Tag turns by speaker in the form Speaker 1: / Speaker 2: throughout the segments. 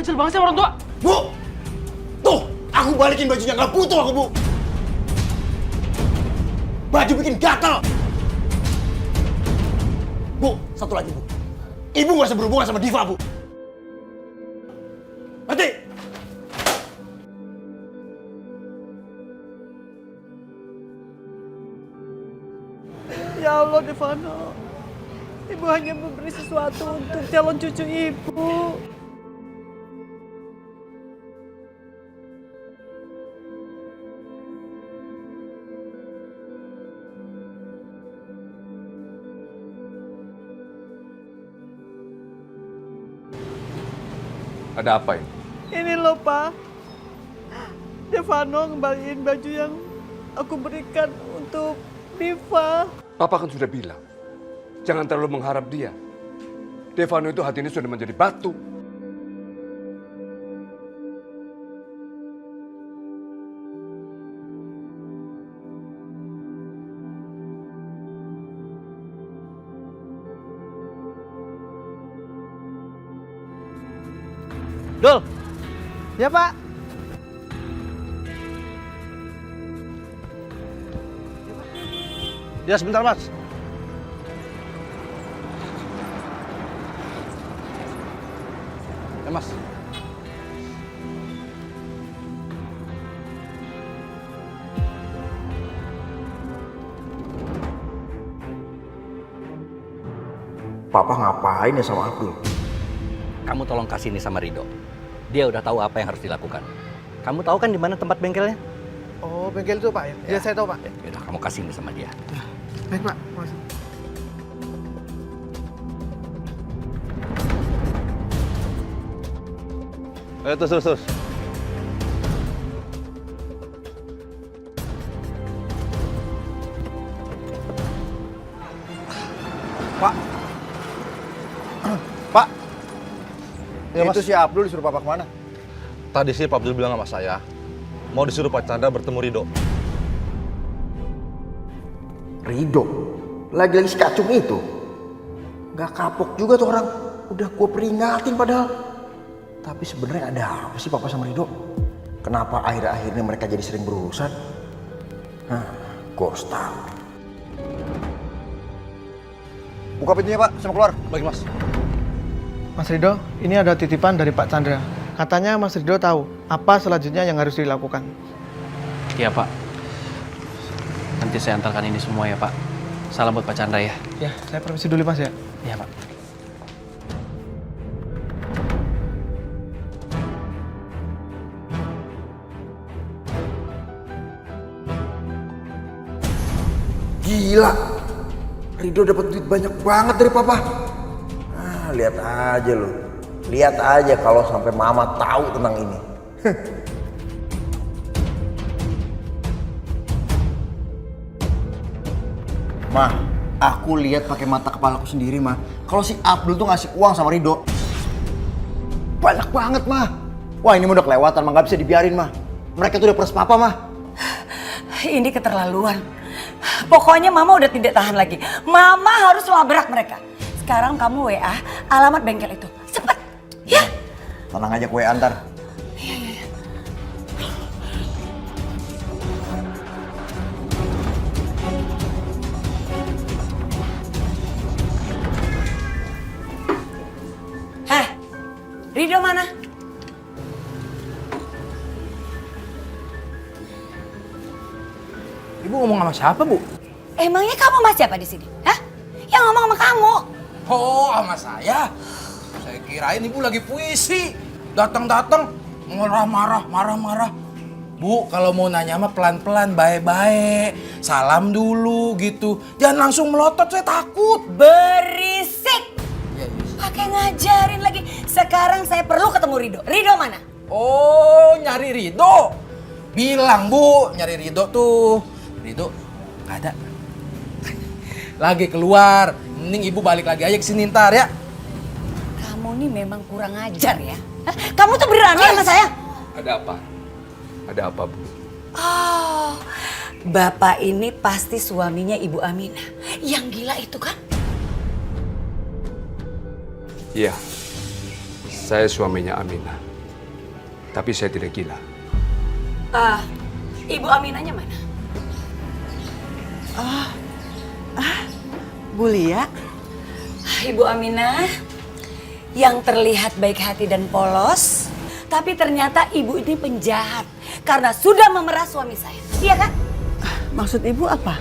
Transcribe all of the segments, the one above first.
Speaker 1: Kacil banget sih orang tua.
Speaker 2: Bu! Tuh, aku balikin bajunya, nggak butuh aku, Bu. Baju bikin gatal. Bu, satu lagi, Bu. Ibu nggak usah berhubungan sama Diva, Bu. Nanti.
Speaker 3: Ya Allah, Devano. Ibu hanya memberi sesuatu untuk calon cucu ibu.
Speaker 4: Ada apa ini?
Speaker 3: Ini loh, Pak. Devano ngembaliin baju yang aku berikan untuk Diva.
Speaker 4: Papa kan sudah bilang, jangan terlalu mengharap dia. Devano itu hatinya sudah menjadi batu.
Speaker 1: Dul. Ya, Pak. Ya, sebentar, Mas. Ya, Mas.
Speaker 2: Papa ngapain ya sama Abdul?
Speaker 5: Kamu tolong kasih ini sama Rido. Dia udah tahu apa yang harus dilakukan. Kamu tahu kan di mana tempat bengkelnya?
Speaker 1: Oh, bengkel itu, Pak, ya? Ya, saya tahu, Pak.
Speaker 5: Ya udah, kamu kasih ini sama dia.
Speaker 1: Baik, Pak. Mas.
Speaker 6: Ayo terus.
Speaker 2: Pak. Pak.
Speaker 6: Ya, Mas.
Speaker 2: Itu si Abdul disuruh Papa kemana?
Speaker 6: Tadi sih Pak Abdul bilang sama saya, mau disuruh Pak Chandra bertemu Rido.
Speaker 2: Rido? Lagi-lagi si kacung itu? Gak kapok juga tuh orang. Udah gue peringatin padahal. Tapi sebenarnya ada apa sih Papa sama Rido? Kenapa akhir-akhirnya mereka jadi sering berurusan? Hah, gue harus tahu. Buka pintunya, Pak, saya mau keluar.
Speaker 6: Baik, Mas.
Speaker 1: Mas Rido, ini ada titipan dari Pak Chandra. Katanya Mas Rido tahu apa selanjutnya yang harus dilakukan.
Speaker 7: Iya, Pak. Nanti saya antarkan ini semua ya, Pak. Salam buat Pak Chandra ya.
Speaker 1: Ya, saya permisi dulu, Mas, ya.
Speaker 7: Iya, Pak.
Speaker 2: Gila, Rido dapat duit banyak banget dari Papa. Ah, lihat aja lo. Lihat aja kalau sampai Mama tahu tentang ini. Ma, aku lihat pakai mata kepalaku sendiri, Ma. Kalau si Abdul tuh ngasih uang sama Rido. Banyak banget, Ma. Wah, ini udah kelewatan, Ma. Nggak bisa dibiarin, Ma. Mereka tuh udah peres Papa, Ma.
Speaker 8: Ini keterlaluan. Pokoknya Mama udah tidak tahan lagi. Mama harus labrak mereka. Sekarang kamu WA alamat bengkel itu. Cepet, ya.
Speaker 2: Tenang aja, kue antar.
Speaker 8: Iya. Heh, Rido mana?
Speaker 1: Ibu ngomong sama siapa, Bu?
Speaker 8: Emangnya kamu sama siapa di sini? Hah? Yang ngomong sama kamu?
Speaker 9: Oh, sama saya? Saya kirain ibu lagi puisi. Datang-datang, marah-marah. Bu, kalau mau nanya mah pelan-pelan, baik-baik. Salam dulu gitu. Jangan langsung melotot, saya takut.
Speaker 8: Berisik!
Speaker 9: Ya,
Speaker 8: Pakai ngajarin lagi. Sekarang saya perlu ketemu Rido. Rido mana?
Speaker 9: oh, nyari Rido. Bilang, Bu, nyari Rido tuh. Rido, nggak ada. Lagi keluar. Mending ibu balik lagi aja ke sini ntar ya.
Speaker 8: Kamu nih memang kurang ajar ya. Hah? Kamu tuh berani sama saya?
Speaker 4: Ada apa? Ada apa, Bu?
Speaker 8: Oh, Bapak ini pasti suaminya Ibu Aminah. Yang gila itu kan?
Speaker 4: Iya, saya suaminya Aminah. Tapi saya tidak gila.
Speaker 8: Ibu Aminahnya mana?
Speaker 3: Bu Lia,
Speaker 8: Ibu Aminah yang terlihat baik hati dan polos, tapi ternyata ibu ini penjahat karena sudah memeras suami saya. Iya kan?
Speaker 3: maksud ibu apa?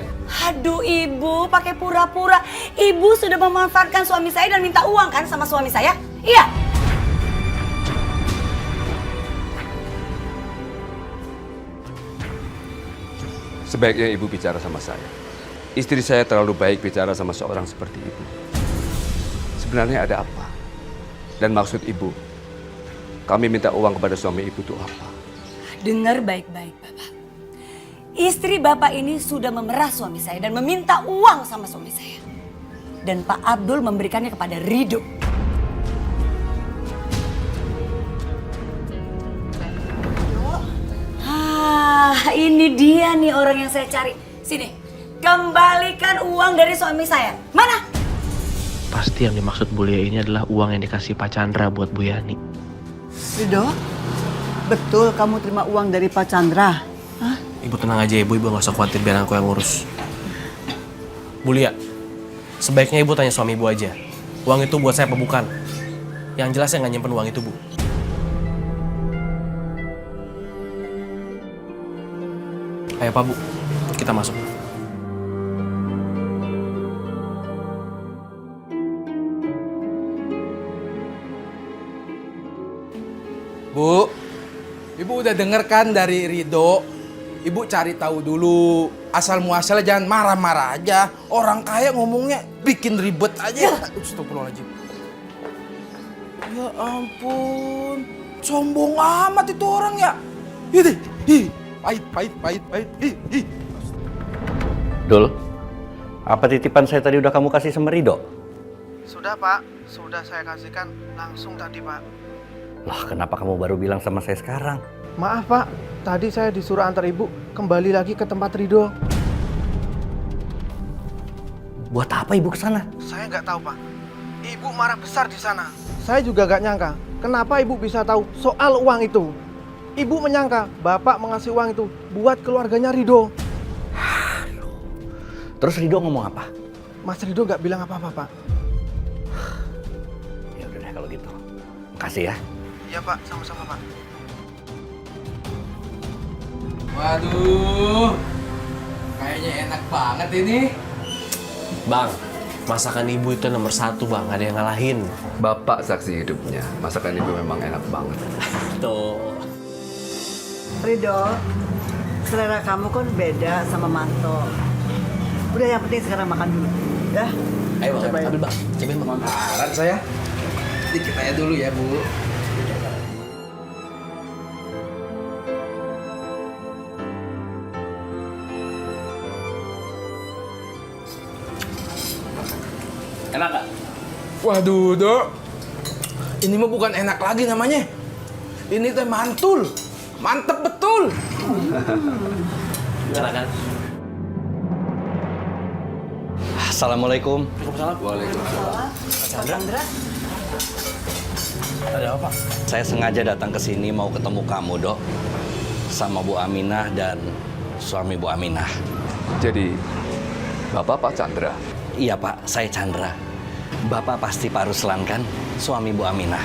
Speaker 8: Aduh ibu, pakai pura-pura. Ibu sudah memanfaatkan suami saya dan minta uang kan sama suami saya? Iya.
Speaker 4: Sebaiknya ibu bicara sama saya. Istri saya terlalu baik bicara sama seorang seperti ibu. Sebenarnya ada apa? Dan maksud ibu, kami minta uang kepada suami ibu itu apa?
Speaker 8: Dengar baik-baik Bapak. Istri Bapak ini sudah memeras suami saya dan meminta uang sama suami saya. Dan Pak Abdul memberikannya kepada Ridho. Ini dia nih orang yang saya cari. Sini, kembalikan uang dari suami saya. Mana?
Speaker 7: Pasti yang dimaksud Bu Lia ini adalah uang yang dikasih Pak Chandra buat Bu Yani.
Speaker 3: Ridho, betul kamu terima uang dari Pak Chandra? Hah?
Speaker 7: Ibu tenang aja ibu gak usah khawatir biar aku yang ngurus. Bu Lia, sebaiknya ibu tanya suami ibu aja. Uang itu buat saya apa bukan? Yang jelas saya gak nyimpen uang itu Bu. Ayo Pak Bu, kita masuk.
Speaker 9: Bu, ibu udah denger kan dari Ridho? Ibu cari tahu dulu. Asal muasalnya jangan marah-marah aja. Orang kaya ngomongnya bikin ribet aja. Astagfirullahaladzim. Ya ampun, sombong amat itu orang ya. Pahit.
Speaker 5: Dul, apa titipan saya tadi udah kamu kasih sama Ridho?
Speaker 1: Sudah Pak, sudah saya kasihkan langsung tadi Pak.
Speaker 5: Lah kenapa kamu baru bilang sama saya sekarang?
Speaker 1: Maaf Pak, tadi saya disuruh antar ibu kembali lagi ke tempat Ridho.
Speaker 5: Buat apa ibu ke sana?
Speaker 1: Saya nggak tahu Pak. Ibu marah besar di sana. Saya juga nggak nyangka, kenapa ibu bisa tahu soal uang itu. Ibu menyangka bapak mengasih uang itu buat keluarganya Ridho.
Speaker 5: Terus Ridho ngomong apa?
Speaker 1: Mas Ridho nggak bilang apa-apa Pak.
Speaker 5: Ya udah deh kalau gitu. Makasih ya.
Speaker 1: Iya Pak, sama-sama Pak.
Speaker 9: Waduh, kayaknya enak banget ini.
Speaker 7: Bang, masakan ibu itu nomor 1 bang, gak ada yang ngalahin.
Speaker 4: Bapak saksi hidupnya, masakan ibu memang enak banget.
Speaker 7: Tuh.
Speaker 3: Ridho, selera kamu kan beda sama Manto. Udah yang penting sekarang makan dulu, ya.
Speaker 7: Ayo bang,
Speaker 3: Cobain.
Speaker 7: ambil bang, cobain bang.
Speaker 9: Maran saya. Dikit aja dulu ya, Bu.
Speaker 7: Enak gak?
Speaker 9: Waduh, Dok. Ini mah bukan enak lagi namanya. Ini teh mantul. Mantep betul.
Speaker 7: Enak kan?
Speaker 5: Assalamualaikum.
Speaker 4: Waalaikumsalam.
Speaker 8: Pak Chandra.
Speaker 7: Ada apa Pak?
Speaker 5: Saya sengaja datang ke sini mau ketemu kamu, Dok. Sama Bu Aminah dan suami Bu Aminah.
Speaker 4: Jadi, Bapak Pak Chandra.
Speaker 5: Iya Pak, saya Chandra. Bapak pasti Pak Ruslan kan, suami Bu Aminah.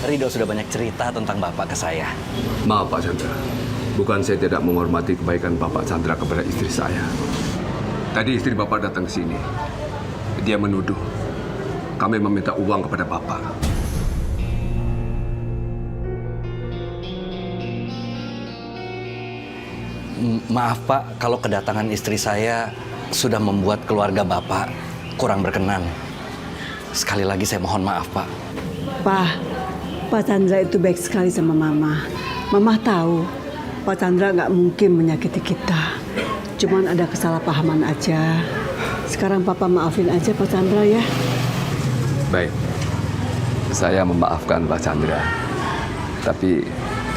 Speaker 5: Ridho sudah banyak cerita tentang Bapak ke saya.
Speaker 4: Maaf Pak Chandra, bukan saya tidak menghormati kebaikan Bapak Chandra kepada istri saya. Tadi istri Bapak datang ke sini. Dia menuduh kami meminta uang kepada Bapak.
Speaker 5: Maaf Pak, kalau kedatangan istri saya sudah membuat keluarga Bapak kurang berkenan. Sekali lagi saya mohon maaf Pak.
Speaker 3: Pak Chandra itu baik sekali sama Mama. Mama tahu Pak Chandra nggak mungkin menyakiti kita. Cuman ada kesalahpahaman aja. Sekarang Papa maafin aja Pak Chandra ya.
Speaker 4: Baik, saya memaafkan Pak Chandra. Tapi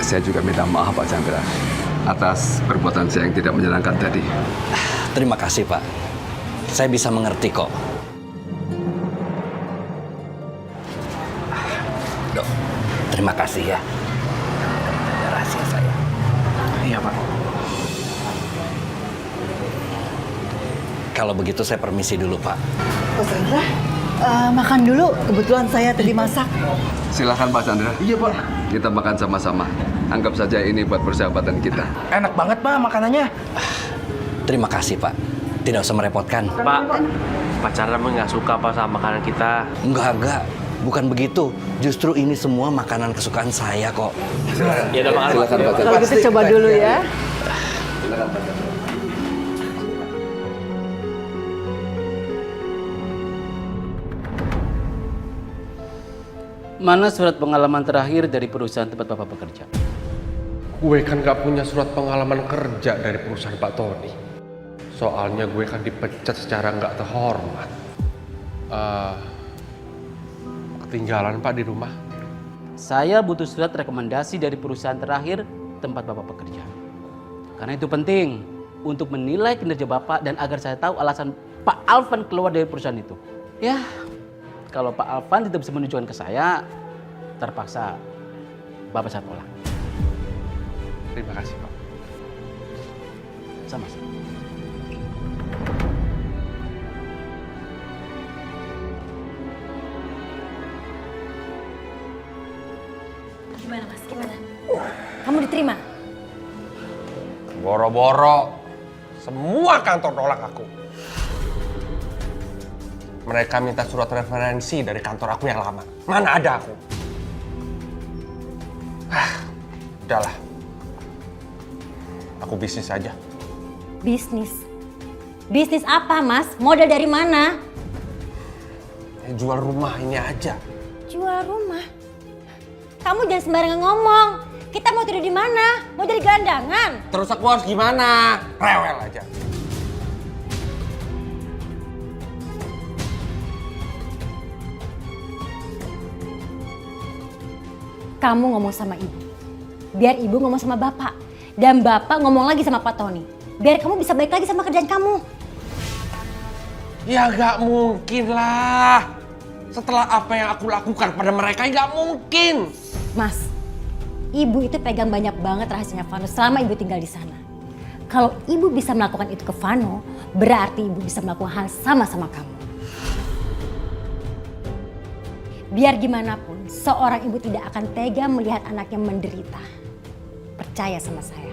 Speaker 4: saya juga minta maaf Pak Chandra atas perbuatan saya yang tidak menyenangkan tadi.
Speaker 5: Terima kasih Pak. Saya bisa mengerti kok. Dok, terima kasih ya.
Speaker 9: kasih ya sayang.
Speaker 2: Iya Pak.
Speaker 5: Kalau begitu saya permisi dulu, Pak.
Speaker 3: Pak Chandra, makan dulu. Kebetulan saya tadi masak.
Speaker 4: Silakan Pak Chandra.
Speaker 2: Iya Pak.
Speaker 4: Kita makan sama-sama. Anggap saja ini buat persahabatan kita.
Speaker 9: Enak banget Pak makanannya.
Speaker 5: Terima kasih, Pak. Tidak usah merepotkan.
Speaker 7: Pak Chandra nggak suka Pak sama makanan kita.
Speaker 5: Enggak. Bukan begitu. Justru ini semua makanan kesukaan saya kok.
Speaker 7: Ya udah makan.
Speaker 4: Silakan Pak Chandra.
Speaker 3: Kalau gitu coba dulu ya.
Speaker 4: Silakan Pak Chandra.
Speaker 10: Mana surat pengalaman terakhir dari perusahaan tempat Bapak bekerja?
Speaker 11: Gue kan gak punya surat pengalaman kerja dari perusahaan Pak Tony. Soalnya gue kan dipecat secara gak terhormat. Ketinggalan Pak di rumah.
Speaker 10: Saya butuh surat rekomendasi dari perusahaan terakhir tempat Bapak bekerja. Karena itu penting untuk menilai kinerja Bapak dan agar saya tahu alasan Pak Alvan keluar dari perusahaan itu. Ya, kalau Pak Alvan tidak bisa menunjukkan ke saya, terpaksa Bapak saya tolak.
Speaker 11: Terima kasih Pak.
Speaker 10: Sama-sama.
Speaker 8: Gimana Mas? Gimana? Kamu diterima?
Speaker 11: Boro-boro. Semua kantor nolak aku. Mereka minta surat referensi dari kantor aku yang lama. Mana ada aku? Udahlah. Aku bisnis aja.
Speaker 8: Bisnis? Bisnis apa Mas? Modal dari mana?
Speaker 11: Jual rumah ini aja.
Speaker 8: Jual rumah? Kamu jangan sembarangan ngomong. Kita mau tidur di mana? Mau jadi gelandangan?
Speaker 11: Terus aku harus gimana? Rewel aja.
Speaker 8: Kamu ngomong sama ibu. Biar ibu ngomong sama bapak. Dan bapak ngomong lagi sama Pak Tony. Biar kamu bisa balik lagi sama kerjaan kamu.
Speaker 11: Ya gak mungkin lah. Setelah apa yang aku lakukan pada mereka, gak mungkin.
Speaker 8: Mas, ibu itu pegang banyak banget rahasianya Vano selama ibu tinggal di sana. Kalau ibu bisa melakukan itu ke Vano, berarti ibu bisa melakukan hal sama kamu. Biar gimana pun, seorang ibu tidak akan tega melihat anaknya menderita. Percaya sama saya.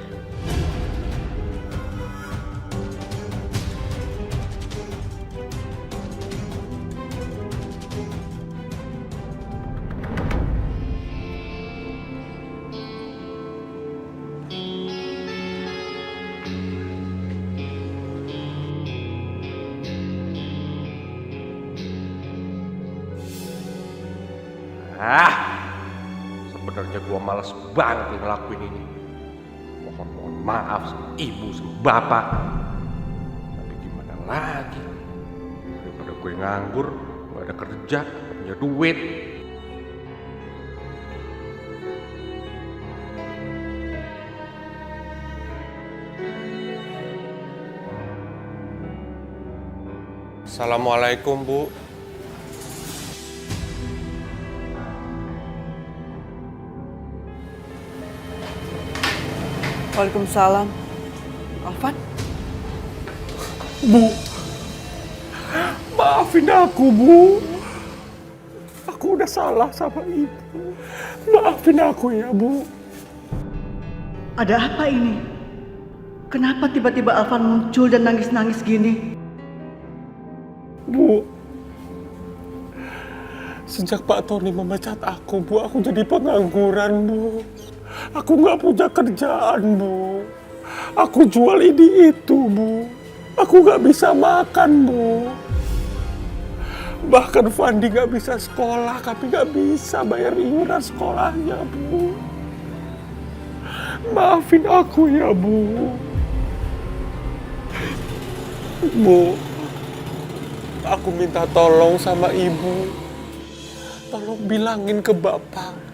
Speaker 11: Sebenarnya gua males banget nih ngelakuin ini. Mohon maaf sama ibu, sama bapak. Tapi gimana lagi? Daripada gue nganggur, gak ada kerja, gak punya duit. Assalamualaikum Bu.
Speaker 3: Waalaikumsalam. Alvan?
Speaker 11: Bu, maafin aku Bu. Aku udah salah sama ibu. Maafin aku ya Bu.
Speaker 3: Ada apa ini? Kenapa tiba-tiba Alvan muncul dan nangis-nangis gini?
Speaker 11: Bu, sejak Pak Tony memecat aku Bu, aku jadi pengangguran Bu. Aku nggak punya kerjaan Bu. Aku jual ini itu Bu. Aku nggak bisa makan Bu. Bahkan Fandi nggak bisa sekolah, kami nggak bisa bayar iuran sekolahnya Bu. Maafin aku ya Bu. Bu, aku minta tolong sama ibu. Tolong bilangin ke bapak.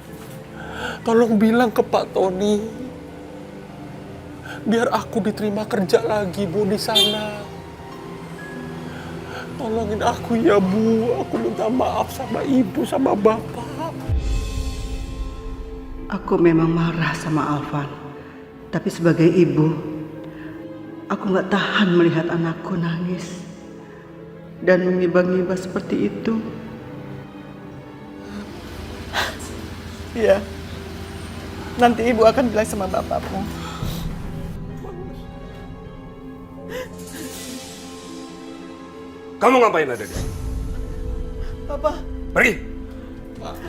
Speaker 11: Tolong bilang ke Pak Tony. Biar aku diterima kerja lagi Bu di sana. Tolongin aku ya Bu. Aku minta maaf sama ibu sama bapak.
Speaker 3: Aku memang marah sama Alvan. Tapi sebagai ibu, aku gak tahan melihat anakku nangis dan mengibah-ngibah seperti itu.
Speaker 1: Iya. Nanti ibu akan bilang sama bapakmu.
Speaker 4: Kamu ngapain ada di sini?
Speaker 1: Papa.
Speaker 4: Pergi!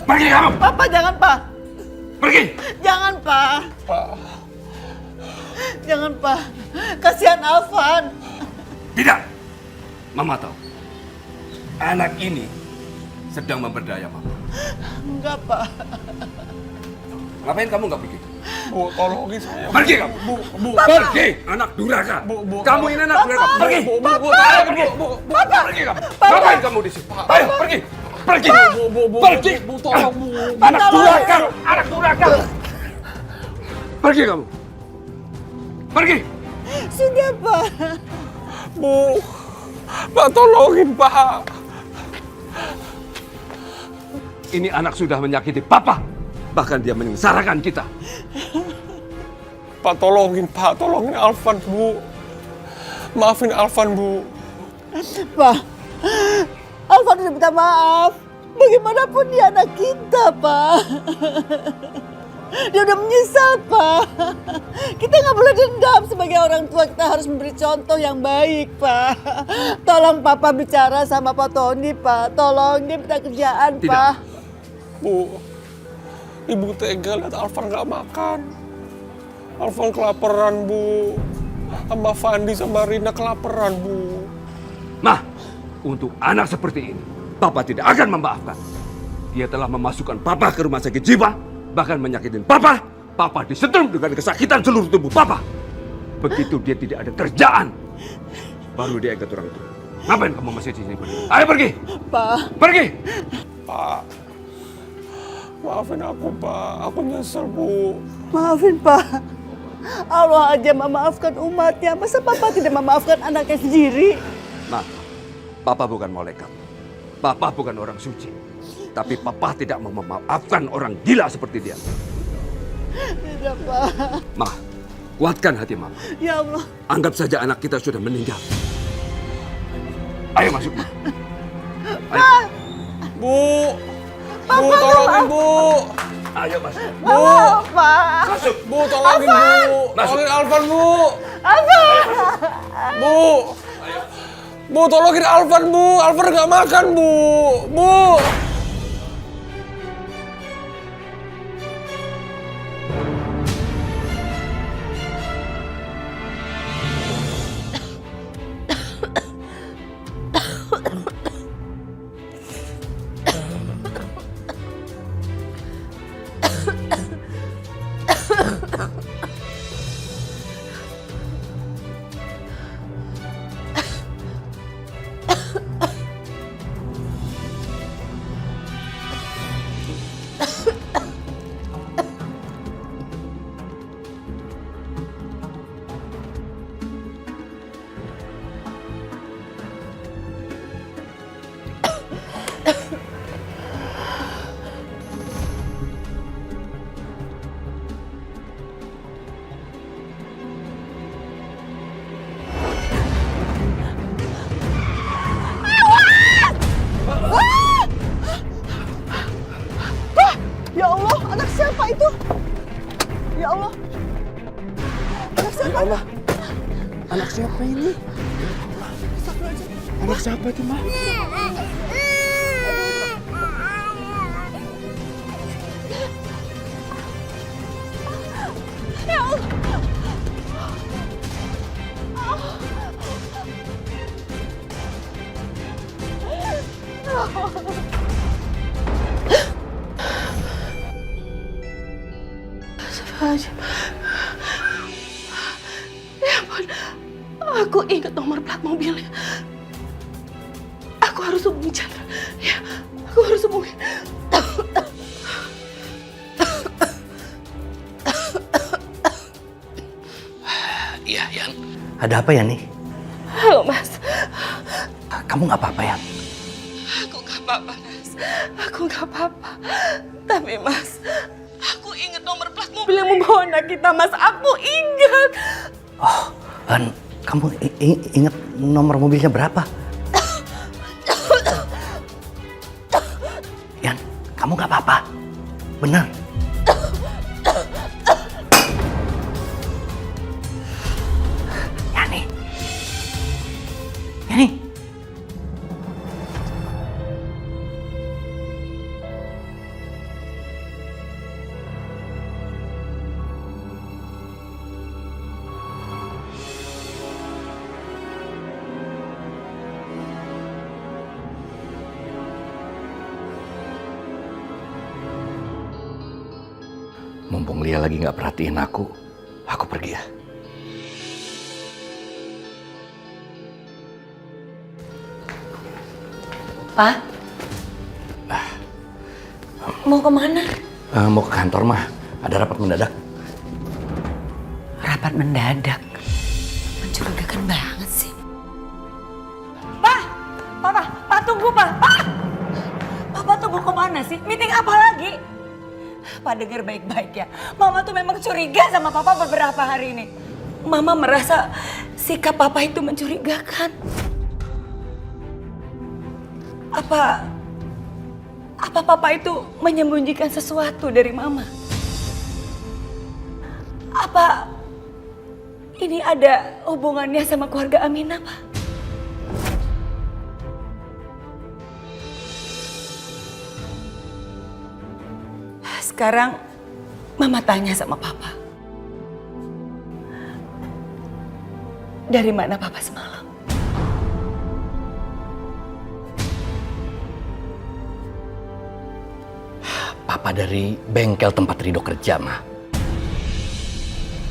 Speaker 4: Pergi kamu!
Speaker 1: Papa jangan, Pak.
Speaker 4: Pergi!
Speaker 1: Jangan, Pak. Jangan, Pak. Kasihan Alvan.
Speaker 4: Tidak! Mama tahu. Anak ini sedang memperdaya Mama.
Speaker 1: Enggak, Pak.
Speaker 4: Ngapain kamu nggak pergi?
Speaker 11: Bu, tolongin saya.
Speaker 4: Pergi kamu!
Speaker 11: Bu,
Speaker 4: Pergi! Anak durhaka! Kamu ini anak durhaka! Pergi! Ayo pergi! Pergi kamu! Ngapain kamu di sini? Ayo pergi! Pergi! Pergi!
Speaker 11: Bu, tolong, Bu.
Speaker 4: Anak durhaka! Anak durhaka! Pergi kamu! Pergi!
Speaker 1: Sudah, Pak.
Speaker 11: Bu, Pak tolongin, Pak.
Speaker 4: Ini anak sudah menyakiti Papa. Bahkan dia menyengsarakan kita.
Speaker 11: Pak tolongin, Pak. Tolongin Alvan, Bu. Maafin Alvan, Bu.
Speaker 1: Pak, Alvan udah minta maaf. Bagaimanapun dia anak kita, Pak. Dia udah menyesal, Pak. Kita nggak boleh dendam sebagai orang tua. Kita harus memberi contoh yang baik, Pak. Tolong Papa bicara sama Pak Tony, Pak. Tolong, dia minta kerjaan,
Speaker 4: Tidak.
Speaker 1: Pak.
Speaker 11: Bu, Ibu tega lihat Alvan nggak makan. Alvan kelaparan, Bu. Sama Fandi sama Rina kelaparan, Bu.
Speaker 4: Mah, untuk anak seperti ini, Papa tidak akan memaafkan. Dia telah memasukkan Papa ke rumah sakit jiwa, bahkan menyakitin Papa. Papa disetrum dengan kesakitan seluruh tubuh Papa. Begitu dia tidak ada kerjaan, baru dia ikut orang tua. Ngapain kamu masih di sini? Ayo pergi!
Speaker 1: Pak.
Speaker 4: Pergi!
Speaker 11: Pak, maafin aku, Pak. Aku nyesel, Bu.
Speaker 1: Maafin, Pak. Allah aja memaafkan umatnya. Masa Papa tidak memaafkan anaknya sendiri?
Speaker 4: Nah, Papa bukan malaikat. Papa bukan orang suci. Tapi Papa tidak mau memaafkan orang gila seperti dia.
Speaker 1: Tidak, Pak.
Speaker 4: Mah, kuatkan hati Mama.
Speaker 1: Ya Allah.
Speaker 4: Anggap saja anak kita sudah meninggal. Ayo masuk, Ma. Ayo.
Speaker 11: Bu, Bu, tolongin, Bu.
Speaker 4: Ayo masuk.
Speaker 11: Bu,
Speaker 1: Pak.
Speaker 4: Masuk.
Speaker 11: Bu, tolongin, Bu. Tolongin Alvan, Bu. Bu. Bu, tolongin Alvan, Bu. Alvan nggak makan, Bu. Bu.
Speaker 1: Ya Allah, anak siapa itu? Ya Allah. Anak siapa?
Speaker 2: Ya Allah, anak siapa ini? Anak siapa itu, Ma?
Speaker 1: Ya Allah.
Speaker 12: Ya ampun, aku ingat nomor plat mobilnya. Aku harus hubungi Chandra. Ya, aku harus hubungi.
Speaker 5: Iya, Yan. Ada apa ya nih?
Speaker 12: Halo, Mas.
Speaker 5: Kamu nggak apa-apa, Yan?
Speaker 12: Aku nggak apa-apa, Mas. Aku nggak apa-apa. Tapi, Mas, aku ingat nomor mobil yang membawa anak kita, Mas. Aku ingat.
Speaker 5: Oh, kamu ingat nomor mobilnya berapa? Yan, kamu gak apa-apa? Bener? Yani. Yani. Mumpung Lia lagi nggak perhatiin aku pergi ya.
Speaker 8: Pak? Mau kemana?
Speaker 5: Mau ke kantor mah, ada rapat mendadak.
Speaker 8: Rapat mendadak? Mencurigakan banget sih. Pak! Pak tunggu Pak! Papa tuh mau kemana sih? Meeting apa lagi? Pak dengar baik-baik ya. Mama tuh memang curiga sama Papa beberapa hari ini. Mama merasa sikap Papa itu mencurigakan. Apa Papa itu menyembunyikan sesuatu dari Mama? Apa ini ada hubungannya sama keluarga Aminah, Pak? Sekarang Mama tanya sama Papa. Dari mana Papa semalam?
Speaker 5: Papa dari bengkel tempat Rido kerja, Ma.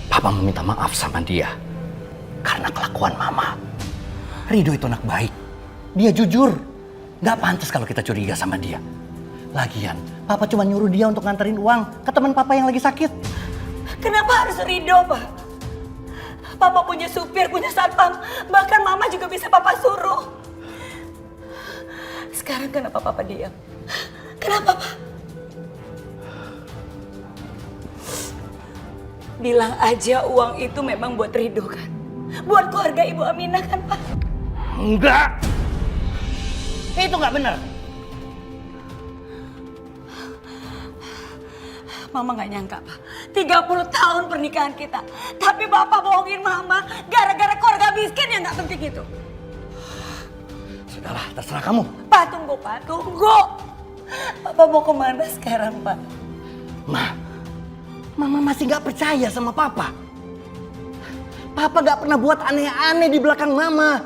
Speaker 5: Papa meminta maaf sama dia karena kelakuan Mama. Rido itu anak baik. Dia jujur. Gak pantas kalau kita curiga sama dia. Lagian, Papa cuma nyuruh dia untuk nganterin uang ke teman Papa yang lagi sakit.
Speaker 8: Kenapa harus Rido, Pak? Papa punya supir, punya satpam. Bahkan Mama juga bisa Papa suruh. Sekarang kenapa Papa diam? Kenapa, Pak? Bilang aja uang itu memang buat Rido kan? Buat keluarga Ibu Aminah kan, Pak?
Speaker 5: Enggak! Itu nggak benar.
Speaker 8: Mama gak nyangka, Pak. 30 tahun pernikahan kita. Tapi Bapak bohongin Mama gara-gara keluarga miskin yang gak penting itu.
Speaker 5: Sudahlah, terserah kamu.
Speaker 8: Pak, tunggu, Pak. Tunggu. Papa mau kemana sekarang, Pak?
Speaker 5: Mama masih gak percaya sama Papa. Papa gak pernah buat aneh-aneh di belakang Mama.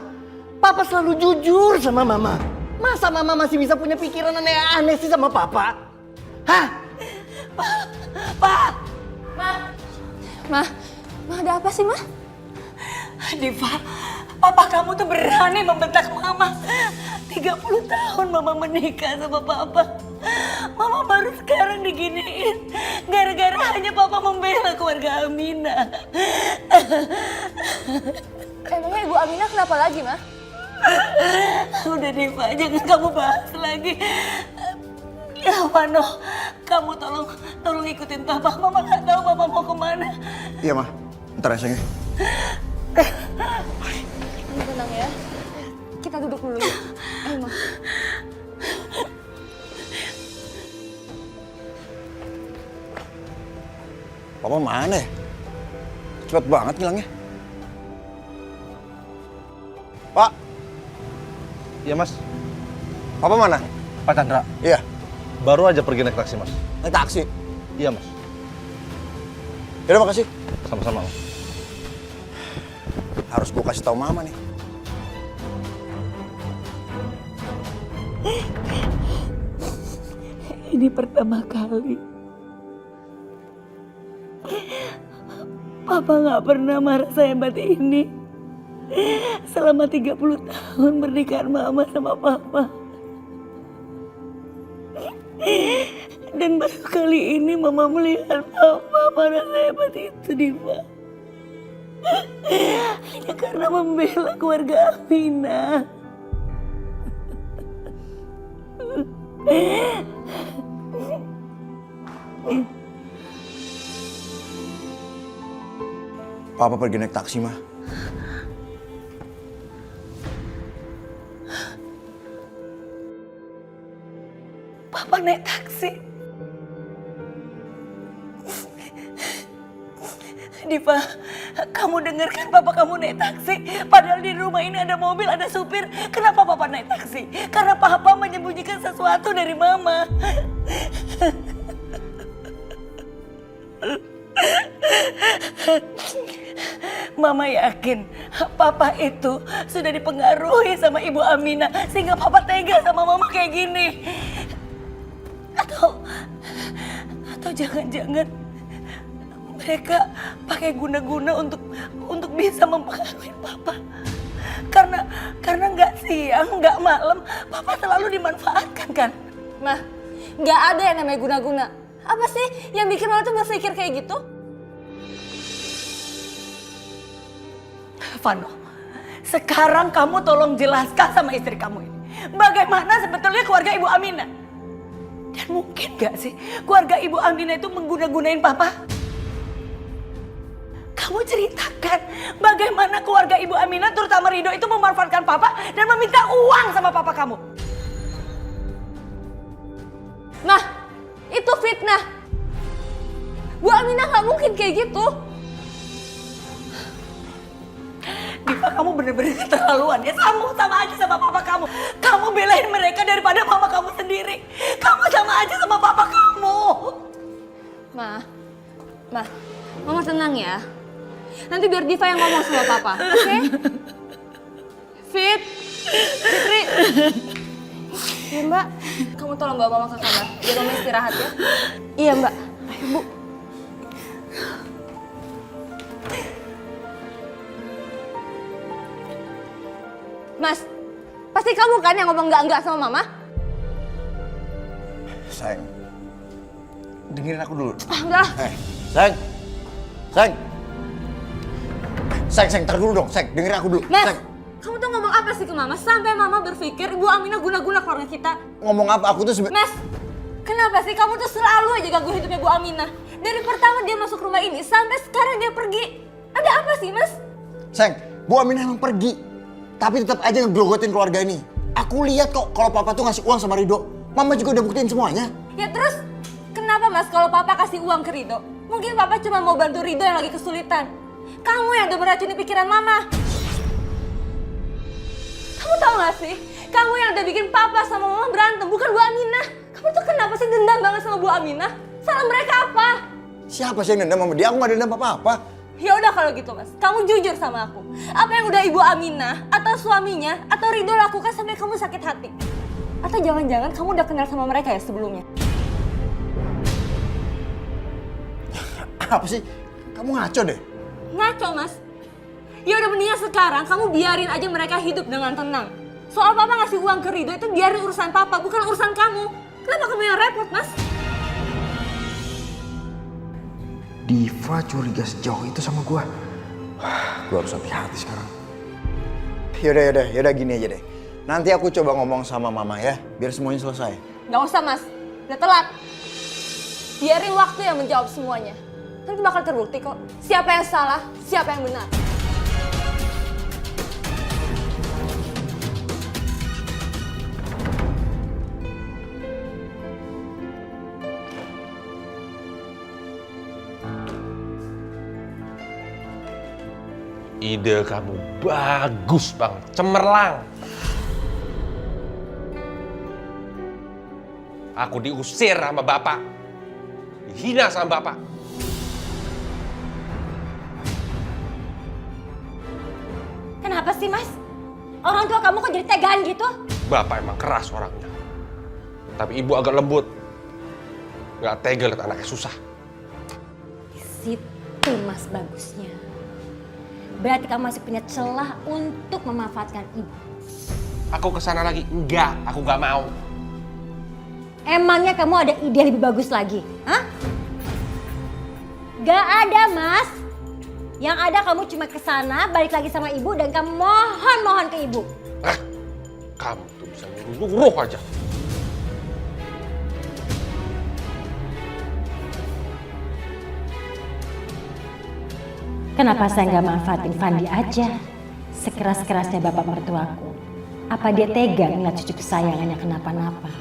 Speaker 5: Papa selalu jujur sama Mama. Masa Mama masih bisa punya pikiran aneh-aneh sih sama Papa? Hah?
Speaker 8: Pak!
Speaker 12: Ma, ada apa sih, Ma?
Speaker 8: Diva, Papa kamu tuh berani membentak Mama. 30 tahun Mama menikah sama Papa. Mama baru sekarang diginiin. Gara-gara hanya Papa membela keluarga Aminah.
Speaker 12: Emangnya Ibu Aminah kenapa lagi, Ma?
Speaker 8: Udah Diva, jangan kamu bahas lagi. Ya Mano, kamu tolong ikutin Papa. Mama nggak tahu Papa mau kemana.
Speaker 2: Iya, Ma. Ntar ya, sayang.
Speaker 12: Tenang ya. Kita duduk dulu ya. Ayo, Ma.
Speaker 2: Papa mana ya? Cepet banget ngilangnya. Pak.
Speaker 6: Iya, Mas.
Speaker 2: Papa mana?
Speaker 6: Pak Chandra.
Speaker 2: Iya.
Speaker 6: Baru aja pergi naik taksi, Mas.
Speaker 2: Naik taksi?
Speaker 6: Iya, Mas.
Speaker 2: Yaudah, makasih.
Speaker 6: Sama-sama, Mas.
Speaker 2: Harus gue kasih tahu Mama nih.
Speaker 8: Ini pertama kali Papa nggak pernah marah sehebat ini selama 30 tahun pernikahan Mama sama Papa. Dan baru kali ini Mama melihat Papa marah sehebat itu, Diva. Hanya karena membela keluarga Aminah.
Speaker 2: Papa pergi naik taksi, Ma.
Speaker 8: Papa naik taksi. Diva, kamu dengarkan papa kamu naik taksi. Padahal di rumah ini ada mobil, ada supir. Kenapa papa naik taksi? Karena papa menyembunyikan sesuatu dari mama. Mama yakin papa itu sudah dipengaruhi sama Ibu Aminah sehingga papa tega sama mama kayak gini. Atau jangan-jangan mereka pakai guna-guna untuk bisa mempengaruhi papa. Karena nggak siang, nggak malam, papa selalu dimanfaatkan kan?
Speaker 13: Mah, nggak ada yang namanya guna-guna. Apa sih yang bikin mama tuh berpikir kayak gitu?
Speaker 8: Vano, sekarang kamu tolong jelaskan sama istri kamu ini. Bagaimana sebetulnya keluarga Ibu Aminah? Dan mungkin gak sih keluarga Ibu Aminah itu mengguna-gunain papa? Kamu ceritakan bagaimana keluarga Ibu Aminah terutama Rido itu memanfaatkan papa dan meminta uang sama papa kamu.
Speaker 13: Mah, itu fitnah. Bu Aminah nggak mungkin kayak gitu.
Speaker 8: Diva, kamu bener-bener keterlaluan ya. Sama aja sama papa kamu. Kamu belain mereka daripada mama kamu sendiri. Kamu sama aja sama papa kamu.
Speaker 13: Mah, mama tenang ya. Nanti biar Diva yang ngomong sama papa, oke? Fitri. Ya Mbak, kamu tolong bawa mama ke kamar. Biar mama istirahat ya. Iya Mbak. Ayo Bu. Mas, pasti kamu kan yang ngomong enggak sama mama?
Speaker 2: Sayang, dengerin aku dulu.
Speaker 13: Enggak.
Speaker 2: Sayang, tar dulu dong. Sayang, dengerin aku dulu.
Speaker 13: Mas,
Speaker 2: Sayang.
Speaker 13: kamu tuh ngomong apa sih ke mama? Sampai mama berpikir Ibu Aminah guna-guna keluarga kita.
Speaker 2: Ngomong apa? Aku tuh
Speaker 13: Mas, kenapa sih kamu tuh selalu aja ganggu hidupnya Bu Aminah? Dari pertama dia masuk rumah ini sampai sekarang dia pergi. Ada apa sih, Mas?
Speaker 2: Sayang, Bu Aminah emang pergi. Tapi tetap aja ngegrogotin keluarga ini. Aku lihat kok kalau papa tuh ngasih uang sama Rido. Mama juga udah buktiin semuanya.
Speaker 13: Ya terus, kenapa Mas kalau papa kasih uang ke Rido? Mungkin papa cuma mau bantu Rido yang lagi kesulitan. Kamu yang udah meracuni pikiran mama. Kamu tahu gak sih? Kamu yang udah bikin papa sama mama berantem, bukan Bu Aminah. Kamu tuh kenapa sih dendam banget sama Bu Aminah? Salah mereka apa?
Speaker 2: Siapa sih yang dendam sama dia? Aku gak dendam apa-apa.
Speaker 13: Ya udah kalau gitu Mas, kamu jujur sama aku. Apa yang udah Ibu Aminah atau suaminya atau Rido lakukan sampai kamu sakit hati? Atau jangan-jangan kamu udah kenal sama mereka ya sebelumnya?
Speaker 2: Apa sih? Kamu ngaco deh.
Speaker 13: Ngaco Mas. Ya udah mendingan sekarang kamu biarin aja mereka hidup dengan tenang. Soal papa ngasih uang ke Rido itu biarin urusan papa, bukan urusan kamu. Kenapa kamu yang repot Mas?
Speaker 2: Diva curiga sejauh itu sama gua. Gua harus hati-hati sekarang. Yaudah gini aja deh. Nanti aku coba ngomong sama mama ya, biar semuanya selesai.
Speaker 13: Gak usah Mas, udah telat. Biarin waktu yang menjawab semuanya. Nanti bakal terbukti kok siapa yang salah, siapa yang benar.
Speaker 11: Ide kamu bagus banget, cemerlang. Aku diusir sama bapak, dihina sama bapak.
Speaker 13: Kenapa sih Mas? Orang tua kamu kok jadi tegaan gitu?
Speaker 11: Bapak emang keras orangnya, tapi ibu agak lembut. Gak tega liat anaknya susah.
Speaker 13: Di situ Mas bagusnya. Berarti kamu masih punya celah untuk memanfaatkan ibu.
Speaker 11: Aku kesana lagi, enggak, aku gak mau.
Speaker 13: Emangnya kamu ada ide lebih bagus lagi? Hah? Gak ada Mas. Yang ada kamu cuma kesana, balik lagi sama ibu dan kamu mohon ke ibu.
Speaker 11: Kamu tuh bisa nyuruh aja.
Speaker 13: Kenapa saya nggak manfaatin Fandi aja? Sekeras-kerasnya bapak mertuaku. Apa dia tega ngeliat cucu kesayangannya kenapa-napa?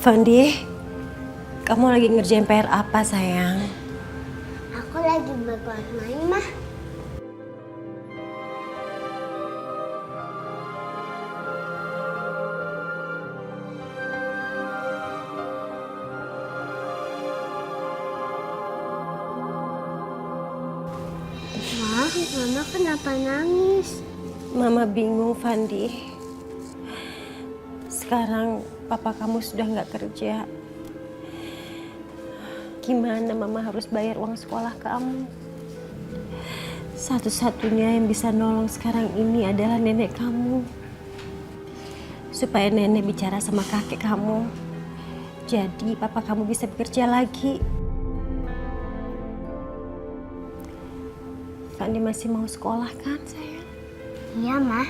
Speaker 12: Fandi, kamu lagi ngerjain PR apa sayang?
Speaker 14: Aku lagi berbuat main, Mah. Mah, Mama kenapa nangis?
Speaker 12: Mama bingung Fandi. Sekarang papa kamu sudah nggak kerja. Gimana Mama harus bayar uang sekolah kamu? Satu-satunya yang bisa nolong sekarang ini adalah nenek kamu. Supaya nenek bicara sama kakek kamu. Jadi papa kamu bisa bekerja lagi. Fandi masih mau sekolah kan sayang?
Speaker 14: Iya, Mah.